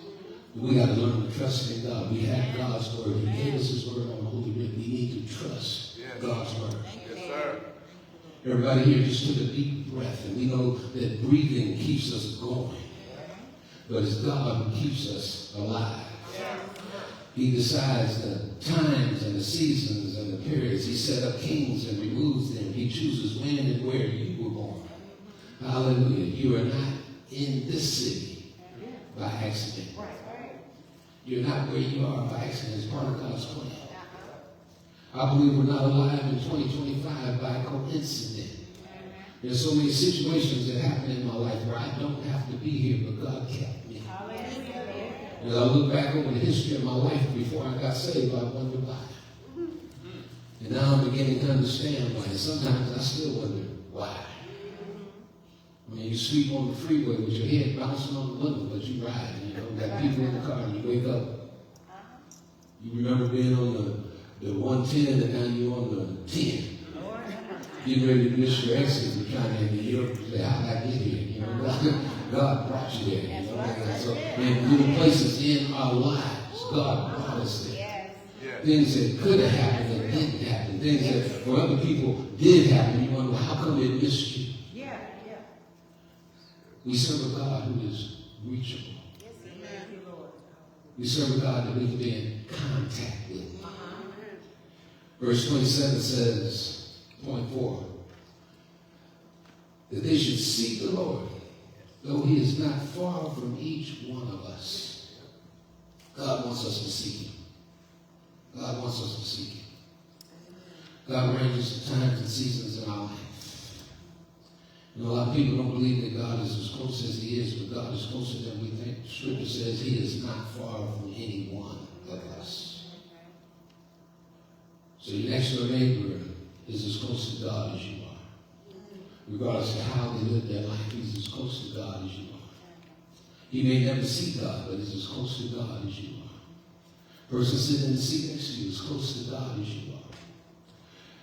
We got to learn to trust in God. We have God's word. He gave us his word on the Holy Writ. We need to trust God's word. Yes, sir. Everybody here just took a deep breath, and we know that breathing keeps us going. But it's God who keeps us alive. He decides the times and the seasons and the periods. He set up kings and removes them. He chooses when and where you were born. Hallelujah. You are not in this city by accident. You're not where you are by accident. It's part of God's plan. I believe we're not alive in 2025 by coincidence. There's so many situations that happen in my life where I don't have to be here, but God kept me. As I look back over the history of my life before I got saved, I wonder why. And now I'm beginning to understand why. And sometimes I still wonder why. You sleep on the freeway with your head bouncing on the window, but you ride. Got people in the car, and you wake up. You remember being on the 110, and now you're on the 10. Getting ready to miss your exit. You're trying to end the year. Say, how did I get here? God brought you there. So in little places in our lives, God brought us there. Things that could have happened that didn't happen. Things that for other people did happen. You wonder, well, how come it missed you? We serve a God who is reachable. We serve a God that we can be in contact with. Verse 27 says, point 4, that they should seek the Lord, though he is not far from each one of us. God wants us to seek him. God wants us to seek him. God arranges the times and seasons in our life. A lot of people don't believe that God is as close as he is, but God is closer than we think. Scripture says he is not far from any one of us. So your next door neighbor is as close to God as you are. Regardless of how they live their life, he's as close to God as you are. He may never see God, but he's as close to God as you are. Person sitting in the seat next to you is close to God as you are.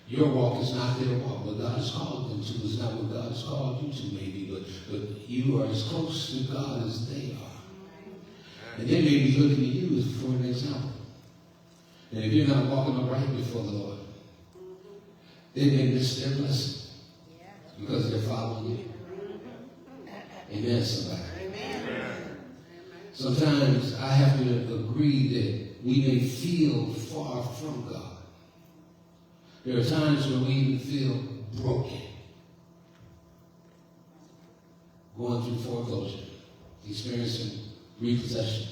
Your walk is not their walk. What God has called them to is not what God has called you to, maybe, but you are as close to God as they are. And they may be looking at you for an example. And if you're not walking upright before the Lord, they may miss their blessing because they're following you. Amen, somebody. Sometimes I have to agree that we may feel far from God. There are times when we even feel broken. Going through foreclosure, experiencing repossession,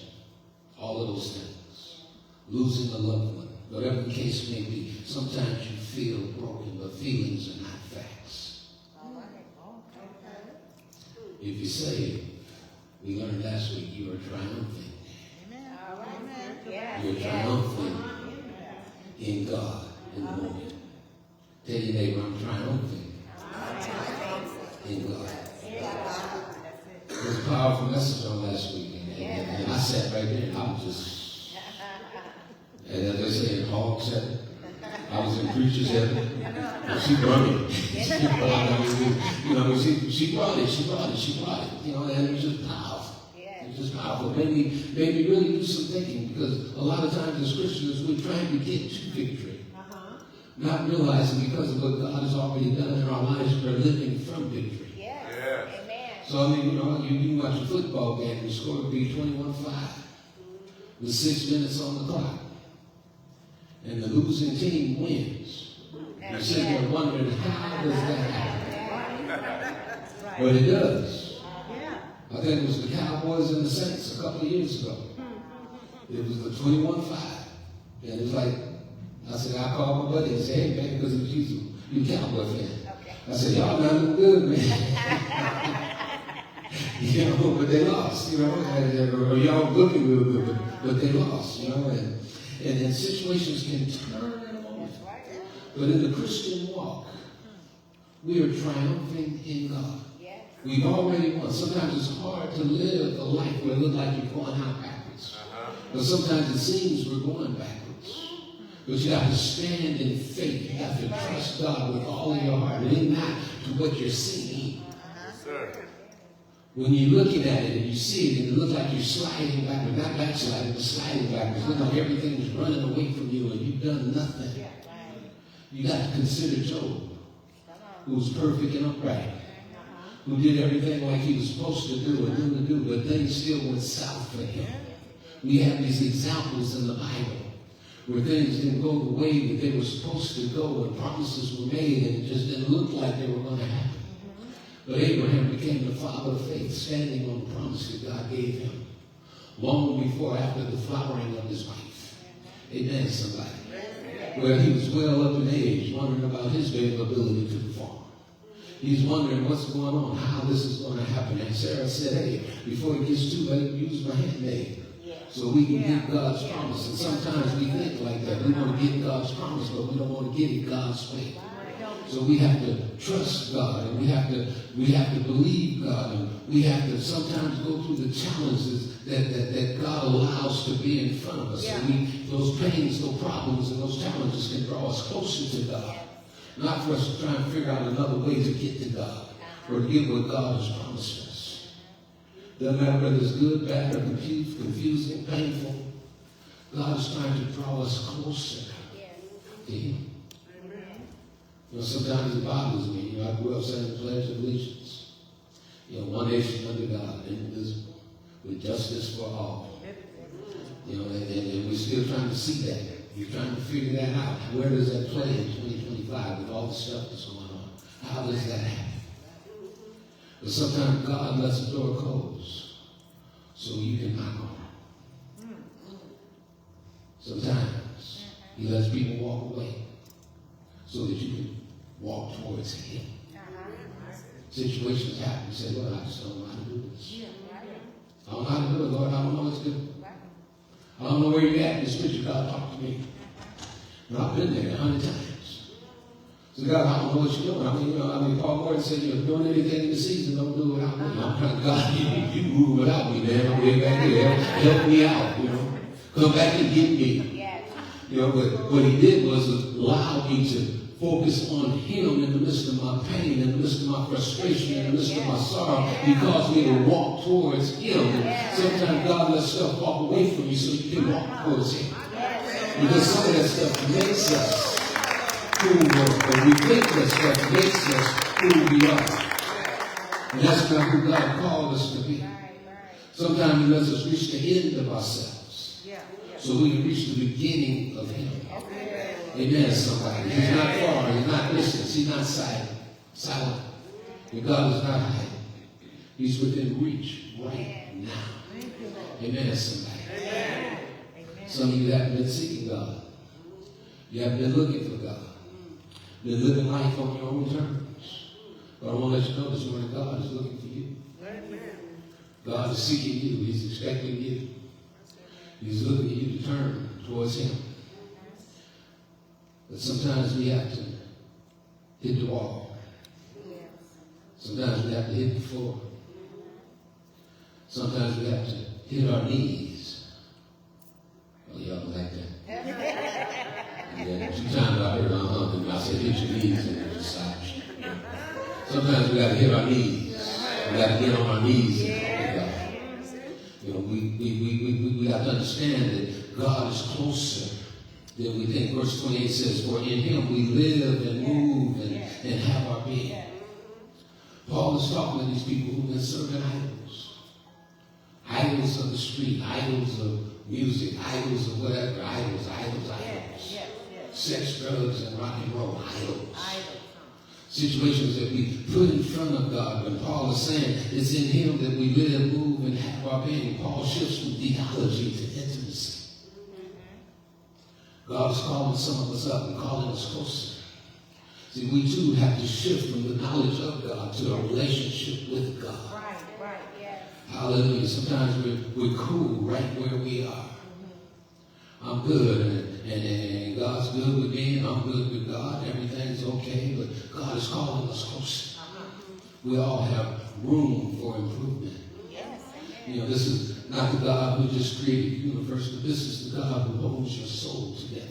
all of those things. Losing a loved one, whatever the case may be. Sometimes you feel broken, but feelings are not facts. If you say, we learned last week, you are triumphant. You're triumphant in God in the moment. Tell your neighbor, I'm triumphant in God. It was a powerful message on last week. And I sat right there and I was just, and as they say in Hog 7, I was in preacher's heaven. And she brought it. She brought it. You know, and it was just powerful. It was just powerful. Made me really do some thinking, because a lot of times as Christians we're trying to get to victory. Not realizing because of what God has already done in our lives, we're living from victory. So, I mean, you know, you can watch a football game, the score would be 21-5 with 6 minutes on the clock. And the losing team wins. You're sitting there wondering, how does that happen? But it does. I think it was the Cowboys and the Saints a couple of years ago. It was the 21-5. And it was like, I said, I called my buddy and said, hey, man, because you a Cowboy fan. I said, y'all not looking good, man. You know, but they lost, you know, or y'all looking real good, but they lost, you know, and situations can turn in a moment. But in the Christian walk, we are triumphing in God. We've already won. Sometimes it's hard to live a life where it looks like you're going out backwards. But sometimes it seems we're going backwards. But you have to stand in faith. You have to trust God with all of your heart. Lean not to what you're seeing. When you're looking at it and you see it and it looks like you're sliding backwards, not backsliding, but sliding backwards. It looks like everything is running away from you and you've done nothing. You got to consider Job, who was perfect and upright, who did everything like he was supposed to do and do, but things still went south for him. We have these examples in the Bible where things didn't go the way that they were supposed to go and promises were made and it just didn't look like they were going to happen. But Abraham became the father of faith, standing on the promise that God gave him long before after the flowering of his wife. Amen, somebody. Where he was well up in age, wondering about his availability to perform. He's wondering what's going on, how this is going to happen. And Sarah said, hey, before it gets too late, use my handmaid. So we can get God's promise. And sometimes we think like that. We want to get God's promise, but we don't want to get it God's way. So we have to trust God, and we have to believe God, and we have to sometimes go through the challenges that God allows to be in front of us. Yeah. And those pains, those problems, and those challenges can draw us closer to God. Not for us to try and figure out another way to get to God or to get what God has promised us. Doesn't matter whether it's good, bad, or confusing, painful. God is trying to draw us closer to Him. You know, sometimes it bothers me. You know, I grew up saying the Pledge of Allegiance. You know, one nation under God, indivisible, with justice for all. You know, and we're still trying to see that. You're trying to figure that out. Where does that play in 2025 with all the stuff that's going on? How does that happen? But sometimes God lets the door close so you can knock on it. Sometimes He lets people walk away so that you can walk towards Him. Situations happen. You say, Lord, I just don't know how to do this. I don't know how to do it, Lord. I don't know what to do. I don't know where you're at in this picture. God, talk to me. And I've been there 100 times. So God, I don't know what you're doing. I mean, Paul Morton said, you're doing anything in the season, don't do it without me. I'm trying to, God, you move without me, man. I'm way back here. Help me out, you know. Come back and get me. You know, but what He did was allow me to focus on Him in the midst of my pain, in the midst of my frustration, in the midst of my sorrow, because we will walk towards Him. And sometimes God lets stuff walk away from you so you can walk towards Him. Because some of that stuff makes us who we are, and we think that stuff makes us who we are. And that's not who God called us to be. Sometimes he lets us reach the end of ourselves so we can reach the beginning of him. Amen, somebody. He's not far. He's not distant. He's not silent. And God is not hiding. He's within reach right now. Amen, somebody. Some of you haven't been seeking God. You haven't been looking for God. Been living life on your own terms. But I want to let you know this morning, God is looking for you. God is seeking you. He's expecting you. He's looking at you to turn towards him. But sometimes we have to hit the wall. Sometimes we have to hit the floor. Sometimes we have to hit our knees. Oh, y'all don't like that? Yeah, 2 times I heard and I said hit your knees and there's a side. Sometimes we got to hit our knees. We got to get on our knees and talk to God. You know, we got to understand that God is closer than we think. Verse 28 says, for in him we live and move and have our being. Paul is talking to these people who've been serving idols. Idols of the street, idols of music, idols of whatever, idols. Sex, drugs, and rock and roll, idols. Situations that we put in front of God. When Paul is saying it's in him that we live, move, and have our being, Paul shifts from theology to intimacy. God is calling some of us up and calling us closer. See, we too have to shift from the knowledge of God to a relationship with God. Right, yes. Hallelujah. Sometimes we're cool right where we are. I'm good, and God's good with me, and I'm good with God. Everything's okay, but God is calling us closer. We all have room for improvement. Yes, You know, this is not the God who just created the universe, but this is the God who holds your soul together.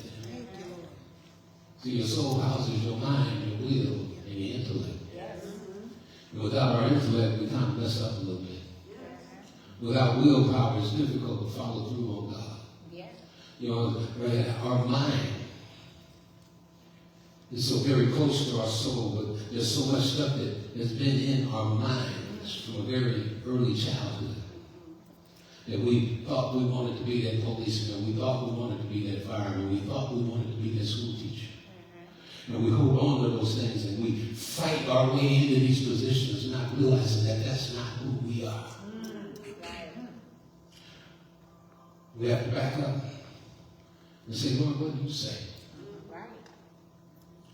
See, your soul houses your mind, your will, and your intellect. And without our intellect, we kind of mess up a little bit. Without willpower, it's difficult to follow through on God. You know, our mind is so very close to our soul, but there's so much stuff that has been in our minds from a very early childhood that we thought we wanted to be that policeman, we thought we wanted to be that fireman, we thought we wanted to be that school teacher. And we hold on to those things and we fight our way into these positions, not realizing that that's not who we are. We have to back up and say, Lord, what do you say? Right.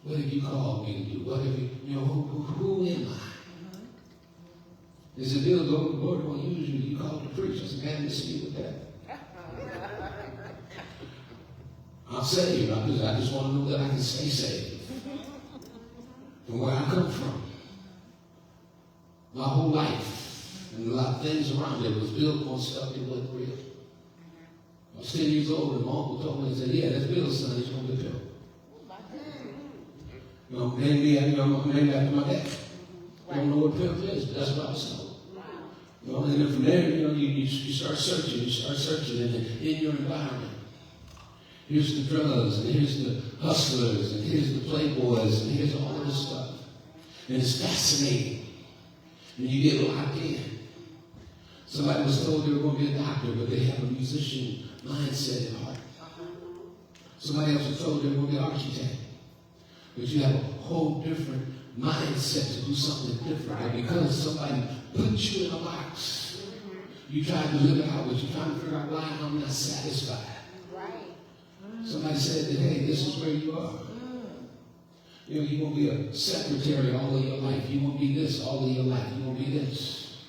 What have you called me to do? What have you know, who am I? They said, Bill, the Lord won't use you. You called to preach. I said, man, let's see with that. I'm saved. I just want to know that I can stay saved. From where I come from. My whole life and a lot of things around it was built on stuff that wasn't real. I was 10 years old and my uncle told me, he said, yeah, that's Bill's son, he's going to be Bill. You know, I'm named after my dad. I don't know what Bill is, but that's what I was told. You know, and then from there, you know, you start searching, and in your environment. Here's the drugs, and here's the hustlers, and here's the playboys, and here's all of this stuff. And it's fascinating. And you get locked in. Somebody was told they were going to be a doctor, but they have a musician mindset at heart. Somebody else was told they were going to be an architect, but you have a whole different mindset to do something different. And because somebody put you in a box, you tried to live it out, but you're trying to figure out why I'm not satisfied. Somebody said that, hey, this is where you are. You know, you won't be a secretary all of your life. You won't be this all of your life. You won't be this.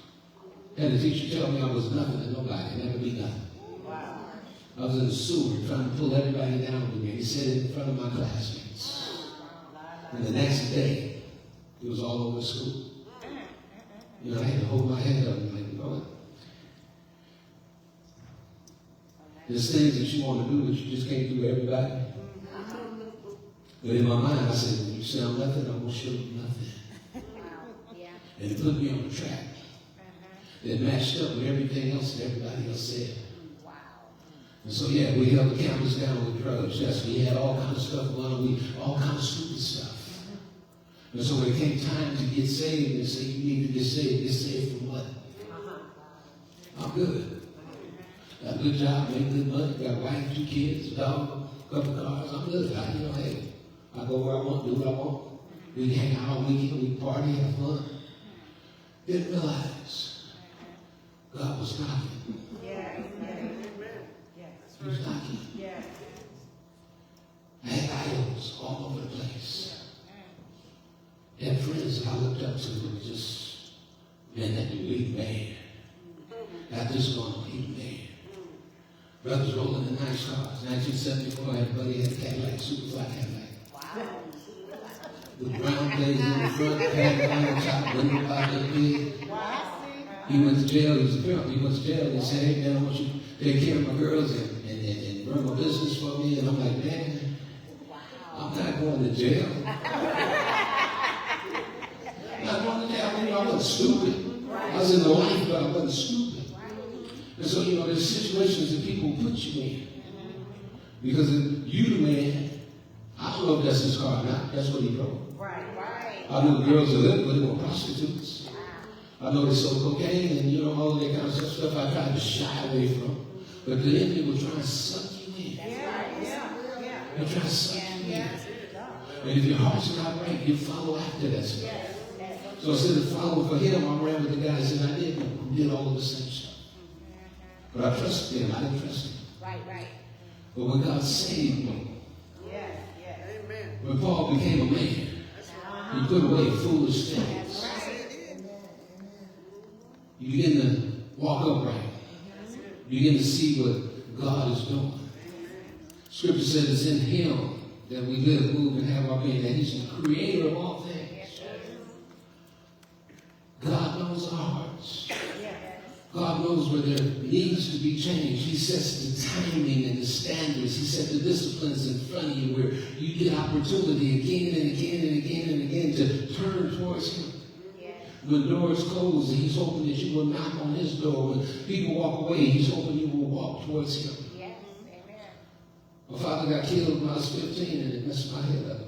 I had a teacher tell me I was nothing to nobody. Never be nothing. Wow. I was in the sewer trying to pull everybody down with me. He said it in front of my classmates. And the next day, it was all over school. You know, I had to hold my head up and like, you know what? There's things that you want to do that you just can't do to everybody. But in my mind, I said, when you say I'm nothing, I'm going to show you nothing. And it put me on the track that matched up with everything else that everybody else said. And so, yeah, we held the campus down with drugs. Yes, we had all kinds of stuff going on. All kinds of stupid stuff. And so when it came time to get saved and say, you need to get saved from what? I'm good. Got a good job, make good money, got a wife, 2 kids, a dog, a couple of cars. I'm good. Hey, I go where I want, do what I want. We hang out all weekend, we party, have fun. Didn't realize God was knocking. Yeah. He was knocking. Yeah. I had idols all over the place. I had friends that I looked up to who just, man, that dude, he's mad. Got this going on, he's mad. Brothers rolling in nice cars. 1974, I had a buddy had a Cadillac, Superfly Cadillac. Wow. With brown plates in the front, Cadillac on the top, window about that big. Wow. He went to jail, he was a pimp. He went to jail and he said, hey man, I want you to take care of my girls and run my business for me. And I'm like, man, I'm not going to jail. I'm not going to jail. I wasn't stupid. I was in the life, but I wasn't stupid. And so, there's situations that people put you in. Because you, the man, I don't know if that's his car or not. That's what he drove. Right. I know the girls that lived with him were prostitutes. I know they sold cocaine and, all that kind of stuff I tried to shy away from. But the enemy will try to suck you in. He'll try to suck you in. And if your heart's not right, you follow after that stuff. So instead of following for him, I ran with the guys that I did all of the same stuff. But I trusted him. I didn't trust him. Right. But when God saved me, Yes. when Paul became a man, he put away foolish things. You begin to walk upright. You begin to see what God is doing. Scripture says it's in him that we live, move, and have our being. That he's the creator of all things. God knows our hearts. God knows where there needs to be change. He sets the timing and the standards. He sets the disciplines in front of you where you get opportunity again and again and again and again to turn towards him. When doors close, he's hoping that you will knock on his door. When people walk away, he's hoping you will walk towards him. Yes. Amen. My father got killed when I was 15 and it messed my head up.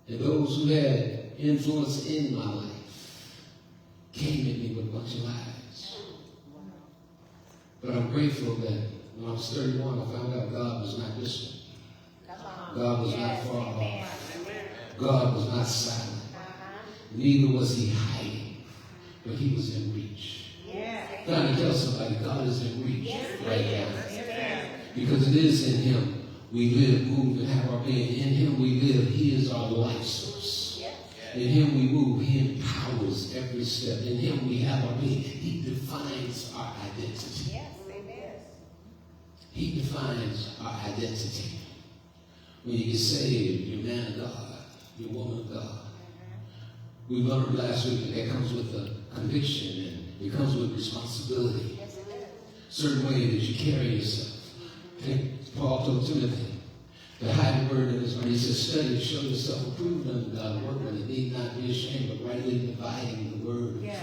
And those who had influence in my life came at me with a bunch of lies. But I'm grateful that when I was 31, I found out God was not distant. God was not far off. God was not silent. Neither was he hiding, but he was in reach. Trying to tell somebody God is in reach right now. Because it is in him we live, move, and have our being. In him we live. He is our life source. In him we move. He empowers every step. In him we have our being. He defines our identity. He defines our identity. When you get saved, you're a man of God. You're a woman of God. We learned last week that comes with a conviction and it comes with responsibility. Certain way that you carry yourself. I think Paul told Timothy to hide the word in his heart. He said, study, show yourself approved unto God, workman that need not be ashamed, but rightly dividing the word of truth.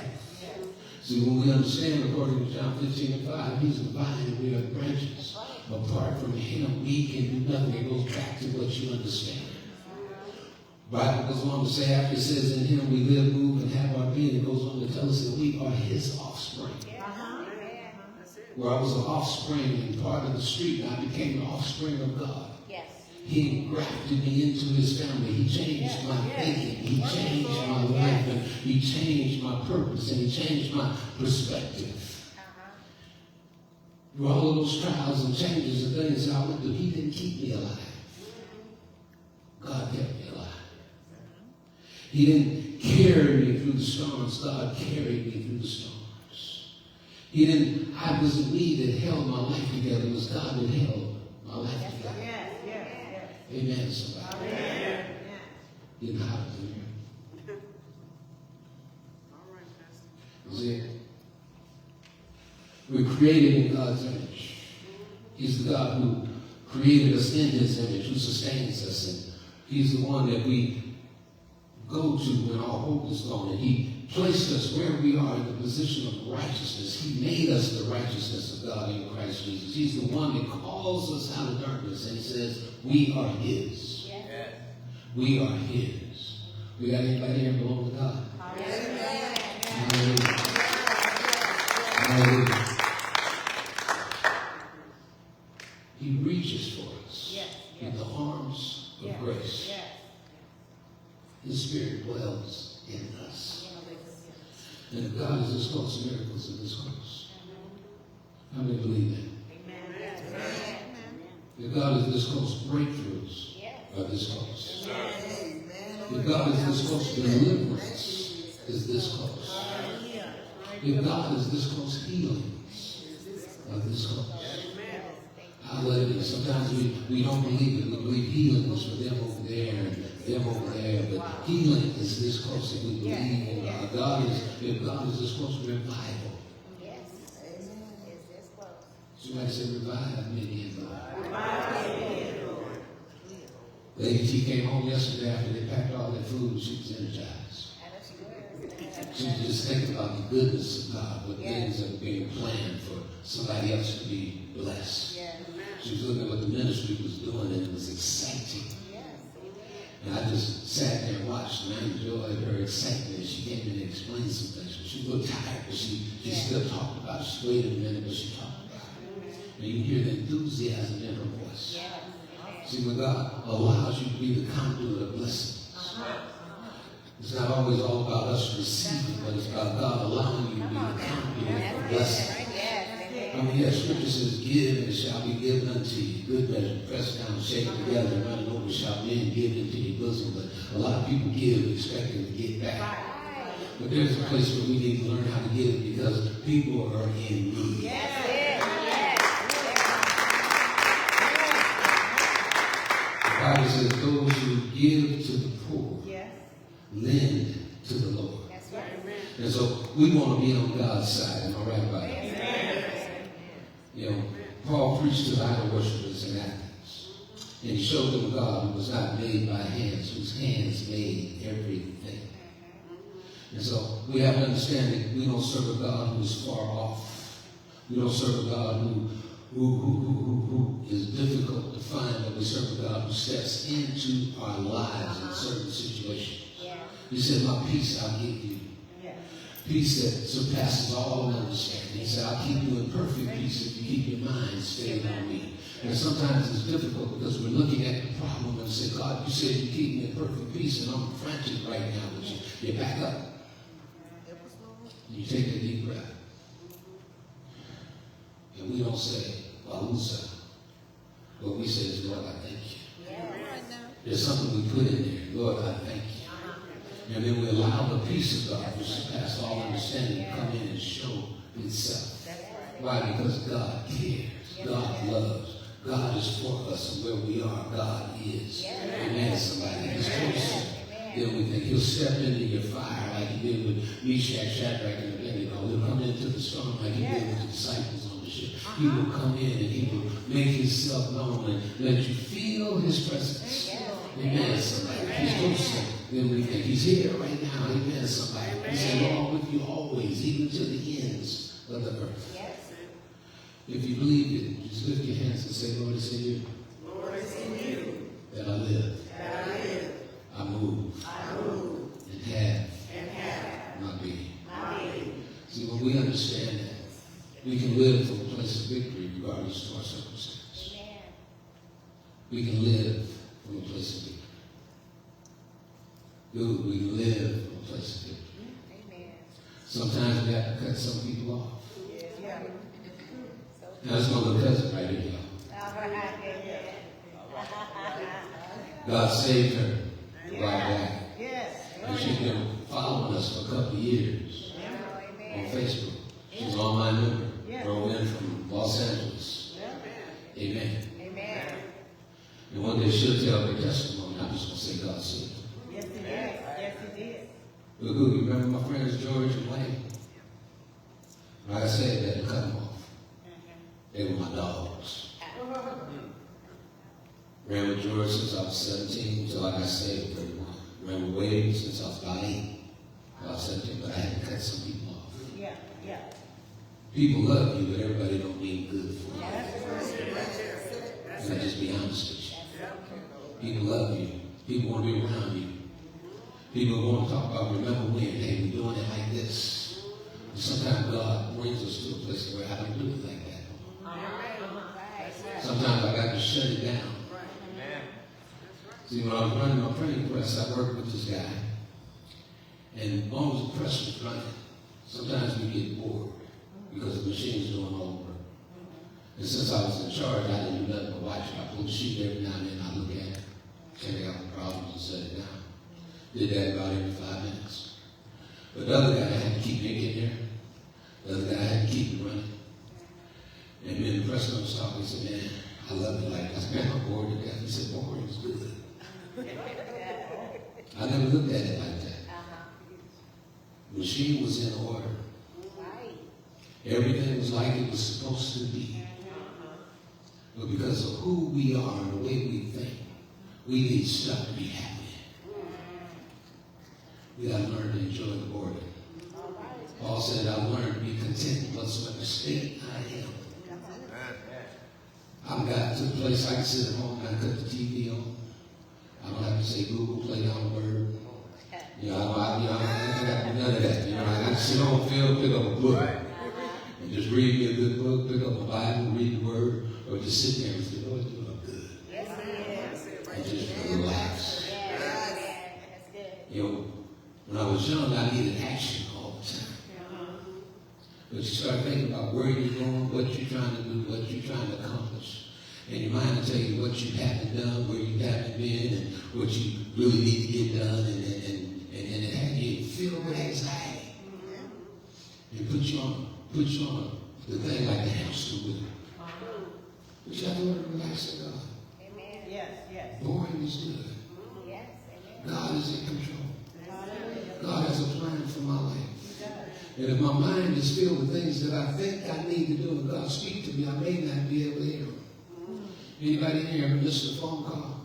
See, when we understand, according to John 15:5, he's the vine and we are the branches. Apart from him, we can do nothing. It goes back to what you understand. The Bible goes on to say, after it says in him we live, move, and have our being, it goes on to tell us that we are his offspring. Where I was an offspring and part of the street, and I became the offspring of God. He grafted me into his family. He changed my thinking. He changed my life, and he changed my purpose, and he changed my perspective. Through all of those trials and changes and things that I went through, he didn't keep me alive. God kept me alive. He didn't carry me through the storms. God carried me through the storms. I wasn't me that held my life together. It was God that held my life together. Amen, somebody. Amen. You know how to do it. See? We're created in God's image. He's the God who created us in his image, who sustains us. And he's the one that we go to when our hope is gone. And he placed us where we are in the position of righteousness. He made us the righteousness of God in Christ Jesus. He's the one that calls us out of darkness and he says, we are his. Yes. We are his. We got anybody here belong to God? Hallelujah. Hallelujah. Hallelujah. He reaches for us with the arms of grace. Yes. His Spirit dwells in us. And if God is this close, miracles are this close. How many believe that? Amen. If God is this close, breakthroughs are this close. If God is this close, deliverance is this close. If God is this close, healings are this close. Hallelujah. Sometimes we don't believe it. We believe healing is for them over there and them over there. But healing is this close if we believe in God. If God is this close, revival. Yes. Is this close? Somebody say revive me in God. Lady T came home yesterday after they packed all their food. She was energized. She was just thinking about the goodness of God, what things that were being planned for somebody else to be blessed. She was looking at what the ministry was doing, and it was exciting. And I just sat there and watched, and I enjoyed her excitement. She came in and explained some things. She was a little tired, but she still talked about it. She waited a minute, but she talked about it. And you can hear the enthusiasm in her voice. See, when God allows you to be the conduit of blessings, it's not always all about us receiving, but it's about God allowing you to be the conduit of blessings. I mean, yes, Scripture says, give and it shall be given unto you. Good measure, pressed down, shaken together, and running over shall men give into your bosom. But a lot of people give expecting to get back. But there's a place where we need to learn how to give because people are in need. The Bible says, those who give to the poor, lend to the Lord. And so we want to be on God's side. Am I right about that? You know, Paul preached to the idol worshippers in Athens. And he showed them God who was not made by hands, whose hands made everything. And so we have to understand that we don't serve a God who is far off. We don't serve a God who is difficult to find, but we serve a God who steps into our lives in certain situations. He said, my peace I'll give you. Peace that surpasses all understanding. He said, I'll keep you in perfect peace if you keep your mind stayed on me. And sometimes it's difficult because we're looking at the problem and say, God, you said you keep me in perfect peace, and I'm frantic right now with you. You back up. You take a deep breath. And we don't say, Walusa. What we say is, Lord, I thank you. There's something we put in there. Lord, I thank you. And then we allow the peace of God, which surpasses all understanding, to come in and show itself. Why? Because God cares. God loves. God is for us, and where we are, God is. Amen, somebody. He's closer than we think. He'll step into your fire like he did with Meshach, Shadrach, and Abednego. He'll come into the storm like he did with the disciples on the ship. He will come in and he will make himself known and let you feel his presence. Amen, somebody. He's closer than we think. He's here right now. Amen, somebody. He said, Lord, with you always, even to the ends of the earth. If you believe it, just lift your hands and say, Lord, it's in you. Lord, it's in you That I live. that I live, I move. And have my being. See, when we understand that, we can live from a place of victory regardless of our circumstance. We can live from a place of victory. Good, we can live from a place of victory. Sometimes we have to cut some people off. Now, it's my little cousin right here, y'all. God saved her a while back. And she's been following us for a couple of years on Facebook. She's on my number. Drove in from Los Angeles. Amen. And one day she'll tell her testimony. I'm just going to say God saved her. But who, you remember my friends George and Wayne? Like I said, they had to cut them off. They were my dogs. Ran with George since I was 17 until I got saved at 31. Ran with Wade since I was about 8. I was 17, but I had to cut some people off. People love you, but everybody don't mean good for you. Can I just be honest with you? People love you. People want to be around you. People want to talk about, remember when, hey, we're doing it like this. Sometimes God brings us to a place where I don't do it like that. Right. Sometimes I got to shut it down. See, when I was running my printing press, I worked with this guy. And as long as the press was running, sometimes we get bored because the machine's doing all the work. And since I was in charge, I didn't do nothing but watch it. I pull the sheet every now and then, I look at it, check out the problems and set it down. Did that about every 5 minutes. But the other guy had to keep me in there. The other guy had to keep it running. And then the president was talking, he said, man, I love it like that. I said, man, I'm bored to death. He said, boring is good. I never looked at it like that. The machine was in order. Right. Everything was like it was supposed to be. But because of who we are and the way we think, we need stuff to be happy. We got to learn to enjoy the boredom. Paul said, I've learned to be content in whatsoever state I am. I've got to the place I can sit at home and I cut the TV on. I don't have to say Google, play down the word. You know, I ain't got to do none of that. You know, I got to sit on the field, pick up a book, and just read me a good book, pick up a Bible, read the word, or just sit there and say, Lord, you look good. And just relax. That's good. You know, when I was young, I needed action all the time. But you start thinking about where you're going, what you're trying to do, what you're trying to accomplish. And your mind will tell you what you haven't done, where you haven't been, and what you really need to get done, and it had you filled with anxiety. And put you on the thing like the hamster wheel. But you have to learn to relax in God. Amen. Yes. Boring is good. Yes. Amen. God is in control. God has a plan for my life. And if my mind is filled with things that I think I need to do, and God speak to me, I may not be able to hear Him. Anybody here ever missed a phone call?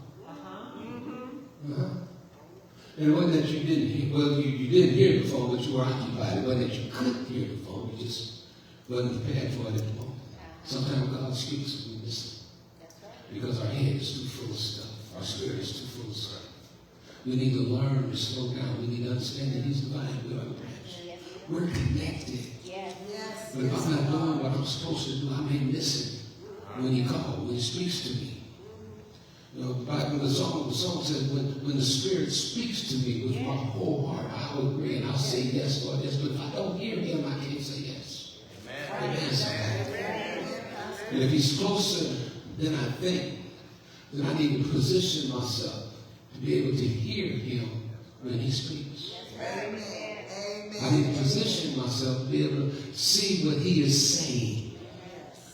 And it wasn't that you didn't hear, well, you didn't hear the phone, but you were occupied. It wasn't that you couldn't hear the phone, you just wasn't prepared for it at the moment. Sometimes God speaks and we miss it. That's right. Because our head is too full of stuff. Our spirit is too full of stuff. We need to learn to slow down. We need to understand that He's the vine, we are the branch. Yes. We're connected. Yes. But if I'm not doing what I'm supposed to do, I may miss it when He calls, when He speaks to me. You know, the Bible, the song says, when the Spirit speaks to me with my whole heart, I will agree and I'll say yes, Lord, yes. But if I don't hear Him, I can't say yes. Amen. Amen. And if He's closer than I think, then I need to position myself to be able to hear Him when He speaks. I need to position myself to be able to see what He is saying.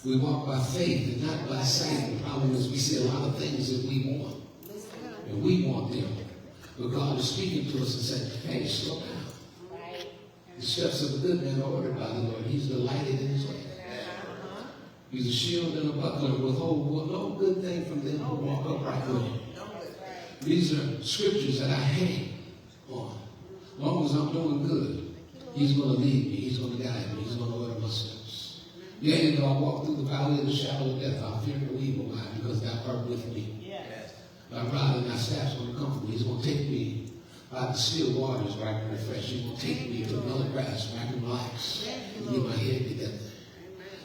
We walk by faith and not by sight. The problem is we see a lot of things that we want. And we want them. But God is speaking to us and saying, hey, slow down. Right. The steps of a good man are ordered by the Lord. He's delighted in His way. He's a shield and a buckler and withhold no good thing from them who walk uprightly. These are scriptures that I hang on. As long as I'm doing good, He's going to lead me. He's going to guide me. He's going to order my steps. Yea, though I walk through the valley of the shadow of death, I'll fear no evil, why? Because Thou art with me. Thy rod and Thy staff's going to comfort me. He's going to take me by the still waters where I can refresh. He's going to take me to another grass where I can relax and get my head together.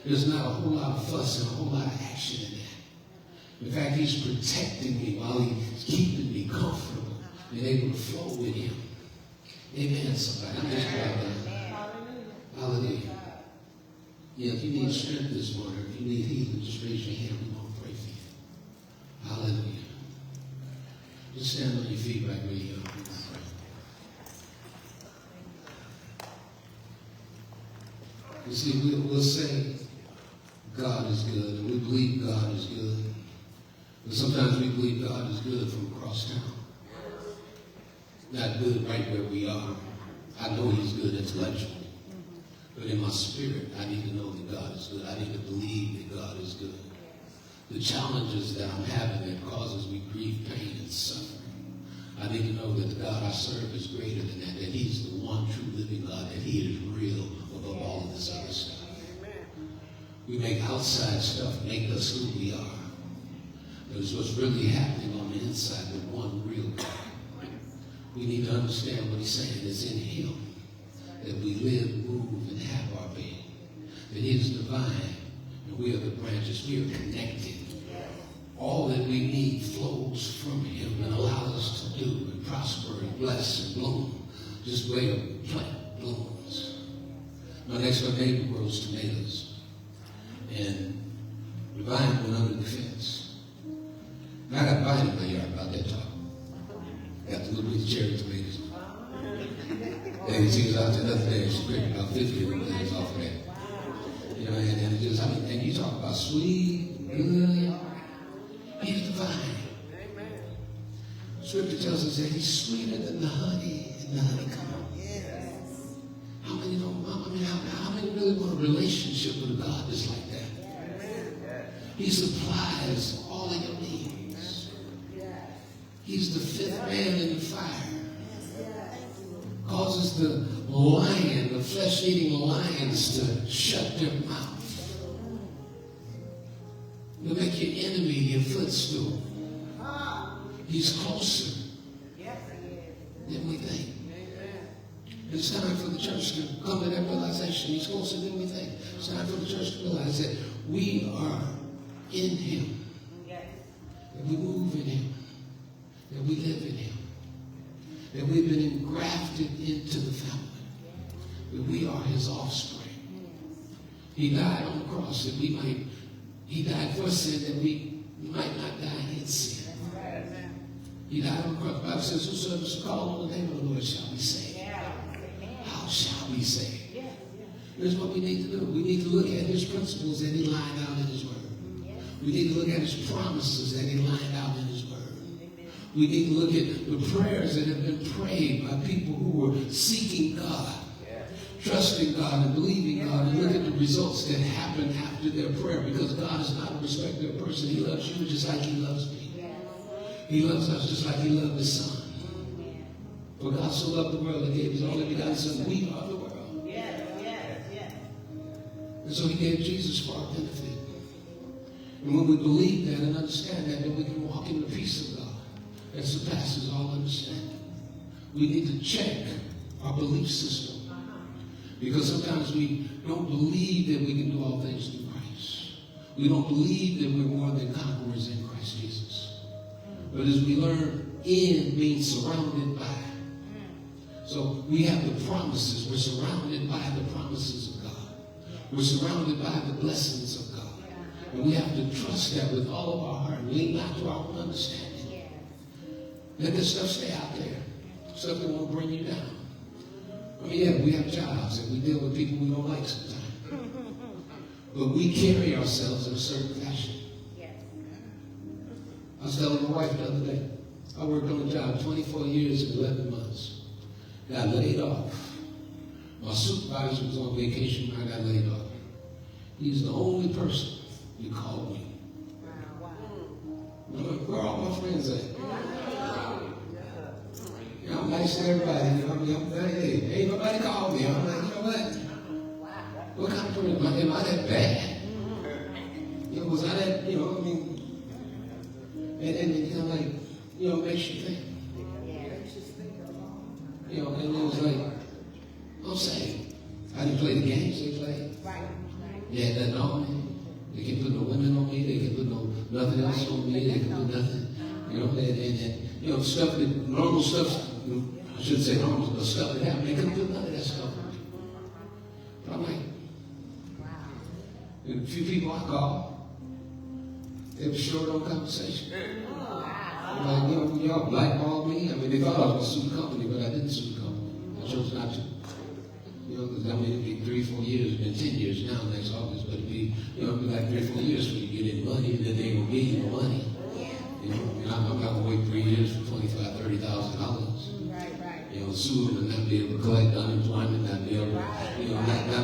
There's not a whole lot of fuss and a whole lot of action in that. In fact, He's protecting me while He's keeping me comfortable and able to flow with Him. Amen, somebody. I'm just glad that. Hallelujah. Yeah, if you need strength this morning, if you need healing, just raise your hand. We're going to pray for you. Hallelujah. Just stand on your feet right where you are. We're going to pray. You see, we'll say God is good, and we believe God is good. But sometimes we believe God is good from across town. Not good right where we are. I know He's good intellectually. But in my spirit, I need to know that God is good. I need to believe that God is good. The challenges that I'm having that causes me grief, pain, and suffering, I need to know that the God I serve is greater than that, that He's the one true living God, that He is real above all of this other stuff. We make outside stuff make us who we are. But it's what's really happening on the inside with one real God. We need to understand what He's saying is in Him that we live, move, and have our being. That he is divine, and we are the branches. We are connected. All that we need flows from him and allows us to do and prosper and bless and bloom. Just the way a plant blooms. My next door neighbor grows tomatoes. And the vine went under the fence. And I got vine in my yard about that tall. Got the little bitty cherry tomatoes. And she was out there the other day and she picked about 50 of them things off of that. You know, and it just, I mean, and you talk about sweet, good. He's the vine. Scripture tells us that he's sweeter than the honey and the honeycomb. How many know? I mean, how many really want a relationship with a God that's like that? He supplies all of your needs. He's the fifth man in the fire. Causes the lion, the flesh-eating lions, to shut their mouth. He'll make your enemy your footstool. He's closer than we think. It's time for the church to come to that realization. He's closer than we think. It's time for the church to realize that we are in him. That we move in him. That we live in him. That we've been engrafted into the family. That we are his offspring. He died on the cross that we might, he died for sin that we might not die in sin. He died on the cross. The Bible says, whosoever shall call on the name of the Lord shall be saved. How shall we say? Here's what we need to do. We need to look at his principles that he lined out in his word. We need to look at his promises that he lined out in his word. We need to look at the prayers that have been prayed by people who were seeking God, trusting God and believing God, and look at the results that happen after their prayer, because God is not a respecter of person. He loves you just like he loves me. He loves us just like he loved his son. For God so loved the world that he gave his only begotten son. We are the world. And so he gave Jesus for our benefit. And when we believe that and understand that, then we can walk in the peace of God that surpasses all understanding. We need to check our belief system. Because sometimes we don't believe that we can do all things through Christ. We don't believe that we're more than conquerors in Christ Jesus. But as we learn, in means surrounded by. So we have the promises. We're surrounded by the promises of God. We're surrounded by the blessings of God. And we have to trust that with all of our heart. Lean not to our own understanding. Let this stuff stay out there. Stuff that won't bring you down. I mean, yeah, we have jobs and we deal with people we don't like sometimes. But we carry ourselves in a certain fashion. I was telling my wife the other day, I worked on a job 24 years and 11 months. Got laid off. My supervisor was on vacation when I got laid off. He's the only person who called me. Where are all my friends at? You know, I'm nice to everybody. You know, I'm hey, ain't nobody called me. I'm like, you know what? What kind of person am I that bad? You know, was I that, you know, I mean, and you know, like, you know, it makes you think. You know, and it was like, I'm saying, I didn't play the games they played. They had nothing on me. They can put no women on me. They can put nothing else on me. They can put nothing. You know, and you know, stuff that, normal stuff, I shouldn't say normal, but stuff that happened, they couldn't do none of that stuff on me. But I'm like, and a few people I called, they were short on conversation. Like, you know, y'all blackballed me. I mean, they thought I was going to sue the company, but I didn't sue the company. I chose not to. You know, because I mean, it'd be 3-4 years, it's been 10 years now next August, but it'd be, you know, it'd be like 3-4 years for you to get in money, and then they will give you the money. You know, and I'm not going to wait 3 years for $25,000, $30,000. You know, sue them and not be able to collect unemployment, not be able to, you know,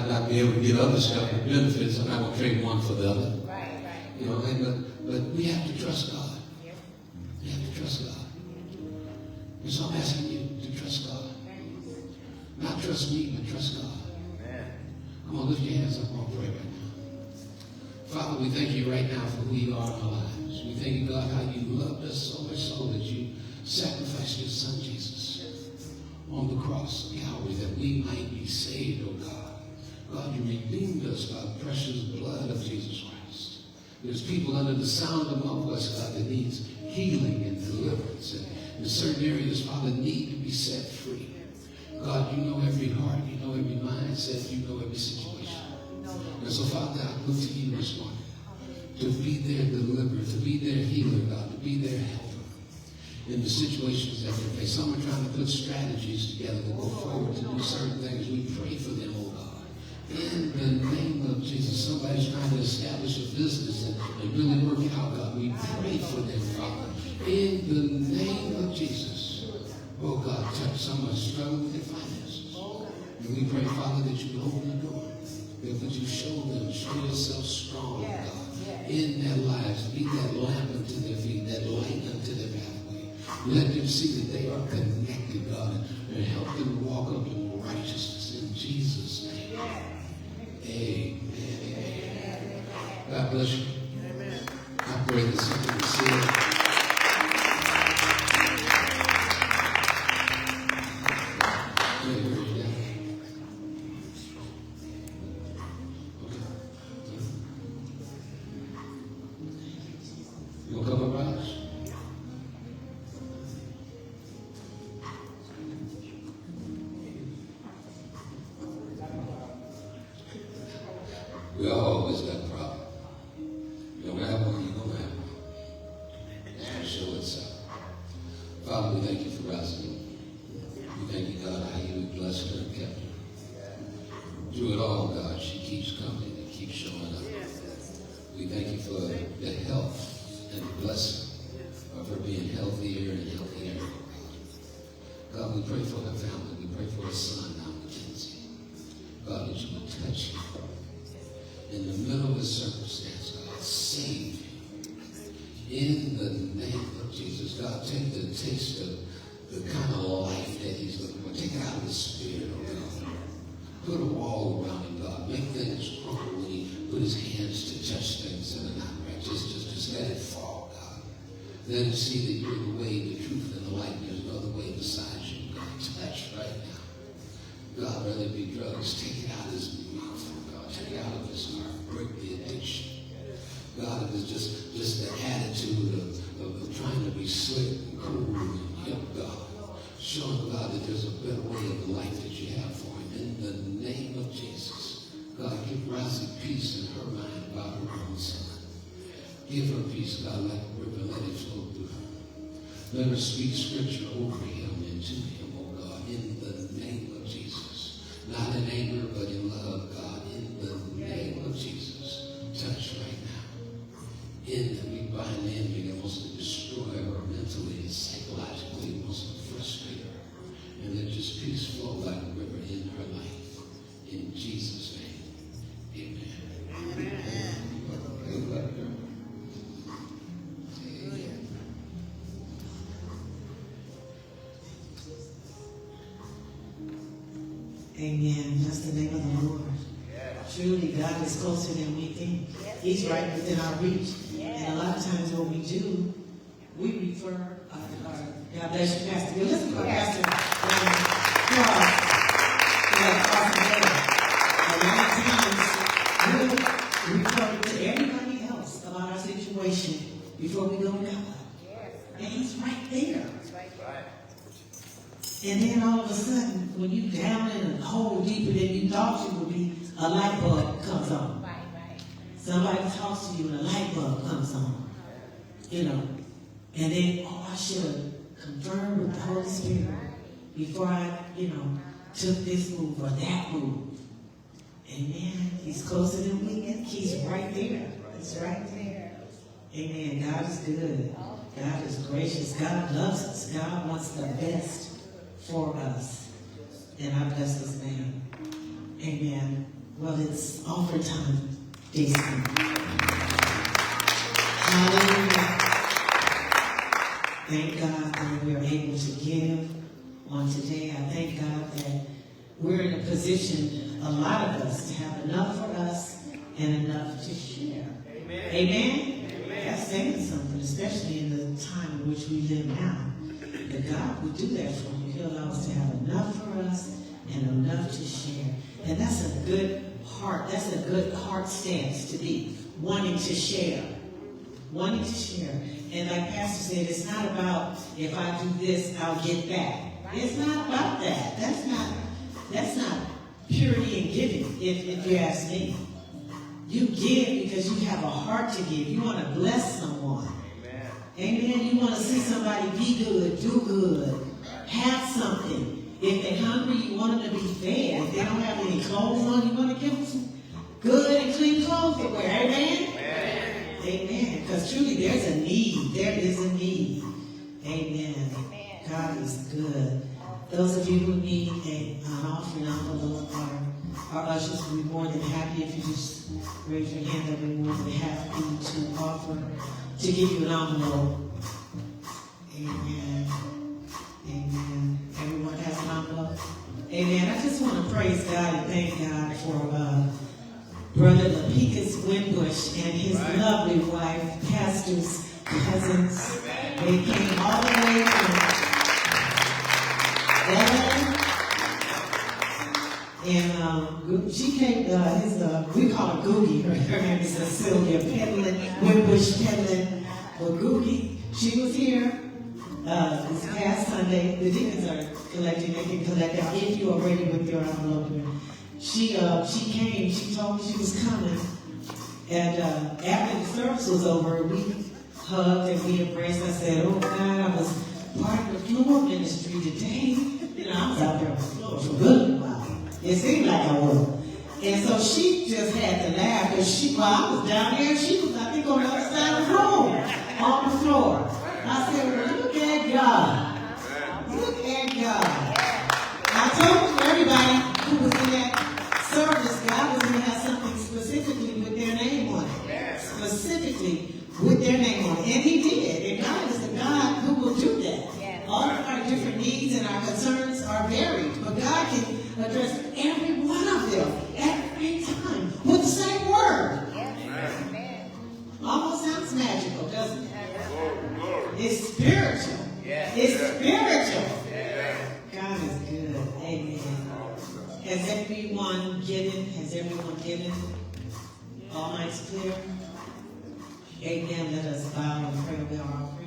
not be able to get other stuff, the benefits. I'm not going to trade one for the other. You know, but we have to trust God. We have to trust God. And so I'm asking you to trust God. Not trust me, but trust God. Come on, lift your hands up. I'm going to pray right now. Father, we thank you right now for who you are in our lives. We thank you, God, how you loved us so much so that you sacrificed your son, Jesus, on the cross of Calvary that we might be saved, oh God. God, you redeemed us by the precious blood of Jesus Christ. There's people under the sound of my voice, God, that needs healing and deliverance. And in certain areas, Father, need to be set free. God, you know every heart, you know every mindset, you know every situation. And so, Father, I look to you this morning to be their deliverer, to be their healer, God, to be their helper in the situations that they face. Some are trying to put strategies together to go forward, to do certain things. We pray for them, oh God. In the name of Jesus, somebody's trying to establish a business and really work out, God. We pray for them, Father. In the name of Jesus. Oh God, touch someone struggling with their finances. And we pray, Father, that you open the door. That you show them, show yourself strong, God, in their lives. Be that lamp unto their feet, that light unto their pathway. Let them see that they are connected, God, and help them walk up in righteousness in Jesus' name. Amen. God bless you. I pray that something was said. You want to come up, Raj? We all always got a problem. You don't have one, you're going to have one. It's going to show itself. Father, we thank you for Rosalind. We thank you, God, how you blessed her and kept her. Through it all, God, she keeps coming and keeps showing up. We thank you for the health and the blessing of her being healthier and healthier. God, we pray for her family. We pray for her son, now Mackenzie. God, that you would touch him. In the middle of the circumstance, God, save him. In the name of Jesus, God, take the taste of the kind of life that he's looking for. Take it out of his spirit, oh God. Put a wall around him, God. Make things crumble when he put his hands to touch things that are not right. Just let it fall, God. Let him see that you're the way, the truth, and the light. There's no other way besides you, God. Touch right now. God, whether it be drugs, take it out of his mouth, God. Take it out of his heart. Break the addiction. God, if it's just the attitude of trying to be slick and cool and hip, God. Show him, God, that there's a better way of the life that you have for him. In the name of Jesus. God, give Rosie peace in her mind about her own son. Give her peace, God, like a river. Let it flow through her. Let her speak scripture over him and to him, oh God, in the name of Jesus. Not in anger, but in love, God, in the name of Jesus. Touch right now. In that we bind the enemy that wants to destroy her mentally and psychologically, wants to frustrate her. And let just peace flow like a river in her life. In Jesus' name. Amen. Amen. Amen. That's the name of the Lord. Truly, God is closer than we think. He's right within our reach. And a lot of times what we do, we refer God bless you, Pastor. Well, listen to Pastor Cross. A lot of times we'll refer to everybody else about our situation before we go to God. And he's right there. And then all of a sudden, when you down in a hole deeper than you thought you would be, a light bulb comes on. Somebody talks to you and a light bulb comes on. You know. And then, I should have confirmed with the Holy Spirit before I, took this move or that move. Amen. He's closer than we think. He's right there. He's right there. Amen. God is good. God is gracious. God loves us. God wants the best for us. And I bless his name. Amen. Well, it's offer time, Jason. Hallelujah. Thank God that we are able to give on today. I thank God that we're in a position, a lot of us, to have enough for us and enough to share. Amen. Amen? That's saying something, especially in the time in which we live now. that God would do that for you. He'll allow us to have enough for us and enough to share. And that's a good heart. That's a good heart stance to be, wanting to share. Wanting to share. And like Pastor said, it's not about if I do this, I'll get that. It's not about that. That's not purity in giving, if you ask me. You give because you have a heart to give. You want to bless someone. Amen. You want to see somebody be good, do good, have something. If they're hungry, you want them to be fed. If they don't have any clothes on, you want to give them some good and clean clothes to wear. Amen? Amen. Because truly there's a need. There is a need. Amen. God is good. Those of you who need an offering envelope, our ushers will be more than happy if you just raise your hand. They'll be more than happy to offer, to give you an envelope. Amen. Amen. Everyone has an envelope. Amen. I just want to praise God and thank God for Brother Lapicus Winbush and his lovely wife, Pastor's cousins. They came all the way from LA. And she came, we call her Googie. Her name is Sylvia Pedlin, Winbush Pedlin. Well, Googie, she was here this past Sunday. The deacons are collecting. They can collect out if you are ready with your envelope. She came. She told me she was coming. And after the service was over, we hugged and we embraced. I said, oh, God, I was part of the floor ministry today. You know, I was out there on the floor for a good while. It seemed like I was. And so she just had to laugh because while I was down there, she was, I think, on the other side of the room, on the floor. I said, well, look at God. Look at God. I told everybody who was in that service, God was going to have something specifically with their name on it. Specifically with their name on it. And he did. And God is a God who will do that. All of our different needs and our concerns are varied. But God can address every one of them at the same time with the same word. Almost sounds magical, doesn't it? It's spiritual. It's spiritual. God is good. Amen. Has everyone given? Has everyone given? All minds clear? Amen. Let us bow and pray with our offering.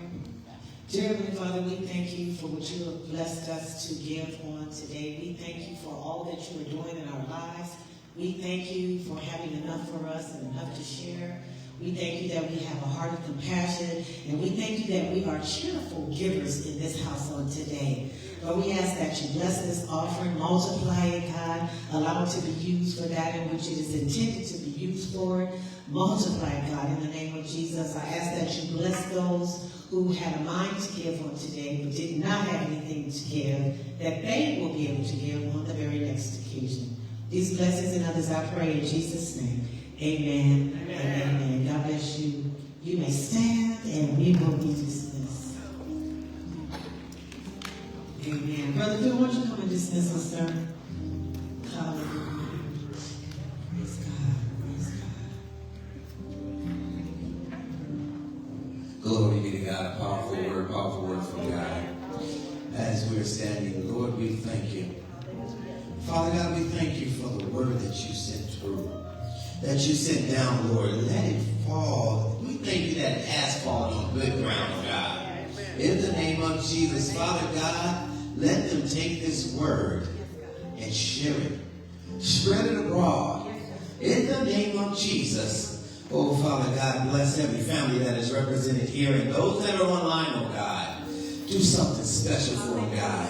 Dear Heavenly Father, we thank you for what you have blessed us to give on today. We thank you for all that you are doing in our lives. We thank you for having enough for us and enough to share. We thank you that we have a heart of compassion, and we thank you that we are cheerful givers in this house on today. Lord, we ask that you bless this offering, multiply it, God, allow it to be used for that in which it is intended to be used for. Multiply it, God, in the name of Jesus. I ask that you bless those who had a mind to give on today but did not have anything to give, that they will be able to give on the very next occasion. These blessings and others I pray in Jesus' name. Amen. Amen. And amen. God bless you. You may stand and we will be dismissed. Amen. Brother Phil, why don't you come and dismiss us, sir? Hallelujah. Praise God. Praise God. Glory be to God. Powerful word from God. As we're standing, Lord, we thank you. Father God, we thank you for the word that you sent through, that you sent down, Lord. Let it fall. We thank you that it has fallen on good ground, God. In the name of Jesus, Father God, let them take this word and share it. Spread it abroad. In the name of Jesus. Oh, Father God, bless every family that is represented here and those that are online, oh God. Do something special for them, God.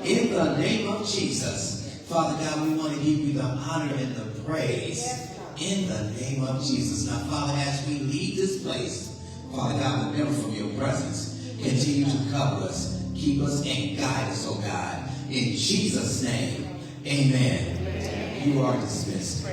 In the name of Jesus. Father God, we want to give you the honor and the praise. In the name of Jesus. Now, Father, as we leave this place, Father God, remember from your presence, continue to cover us, keep us, and guide us, oh God. In Jesus' name, amen. You are dismissed.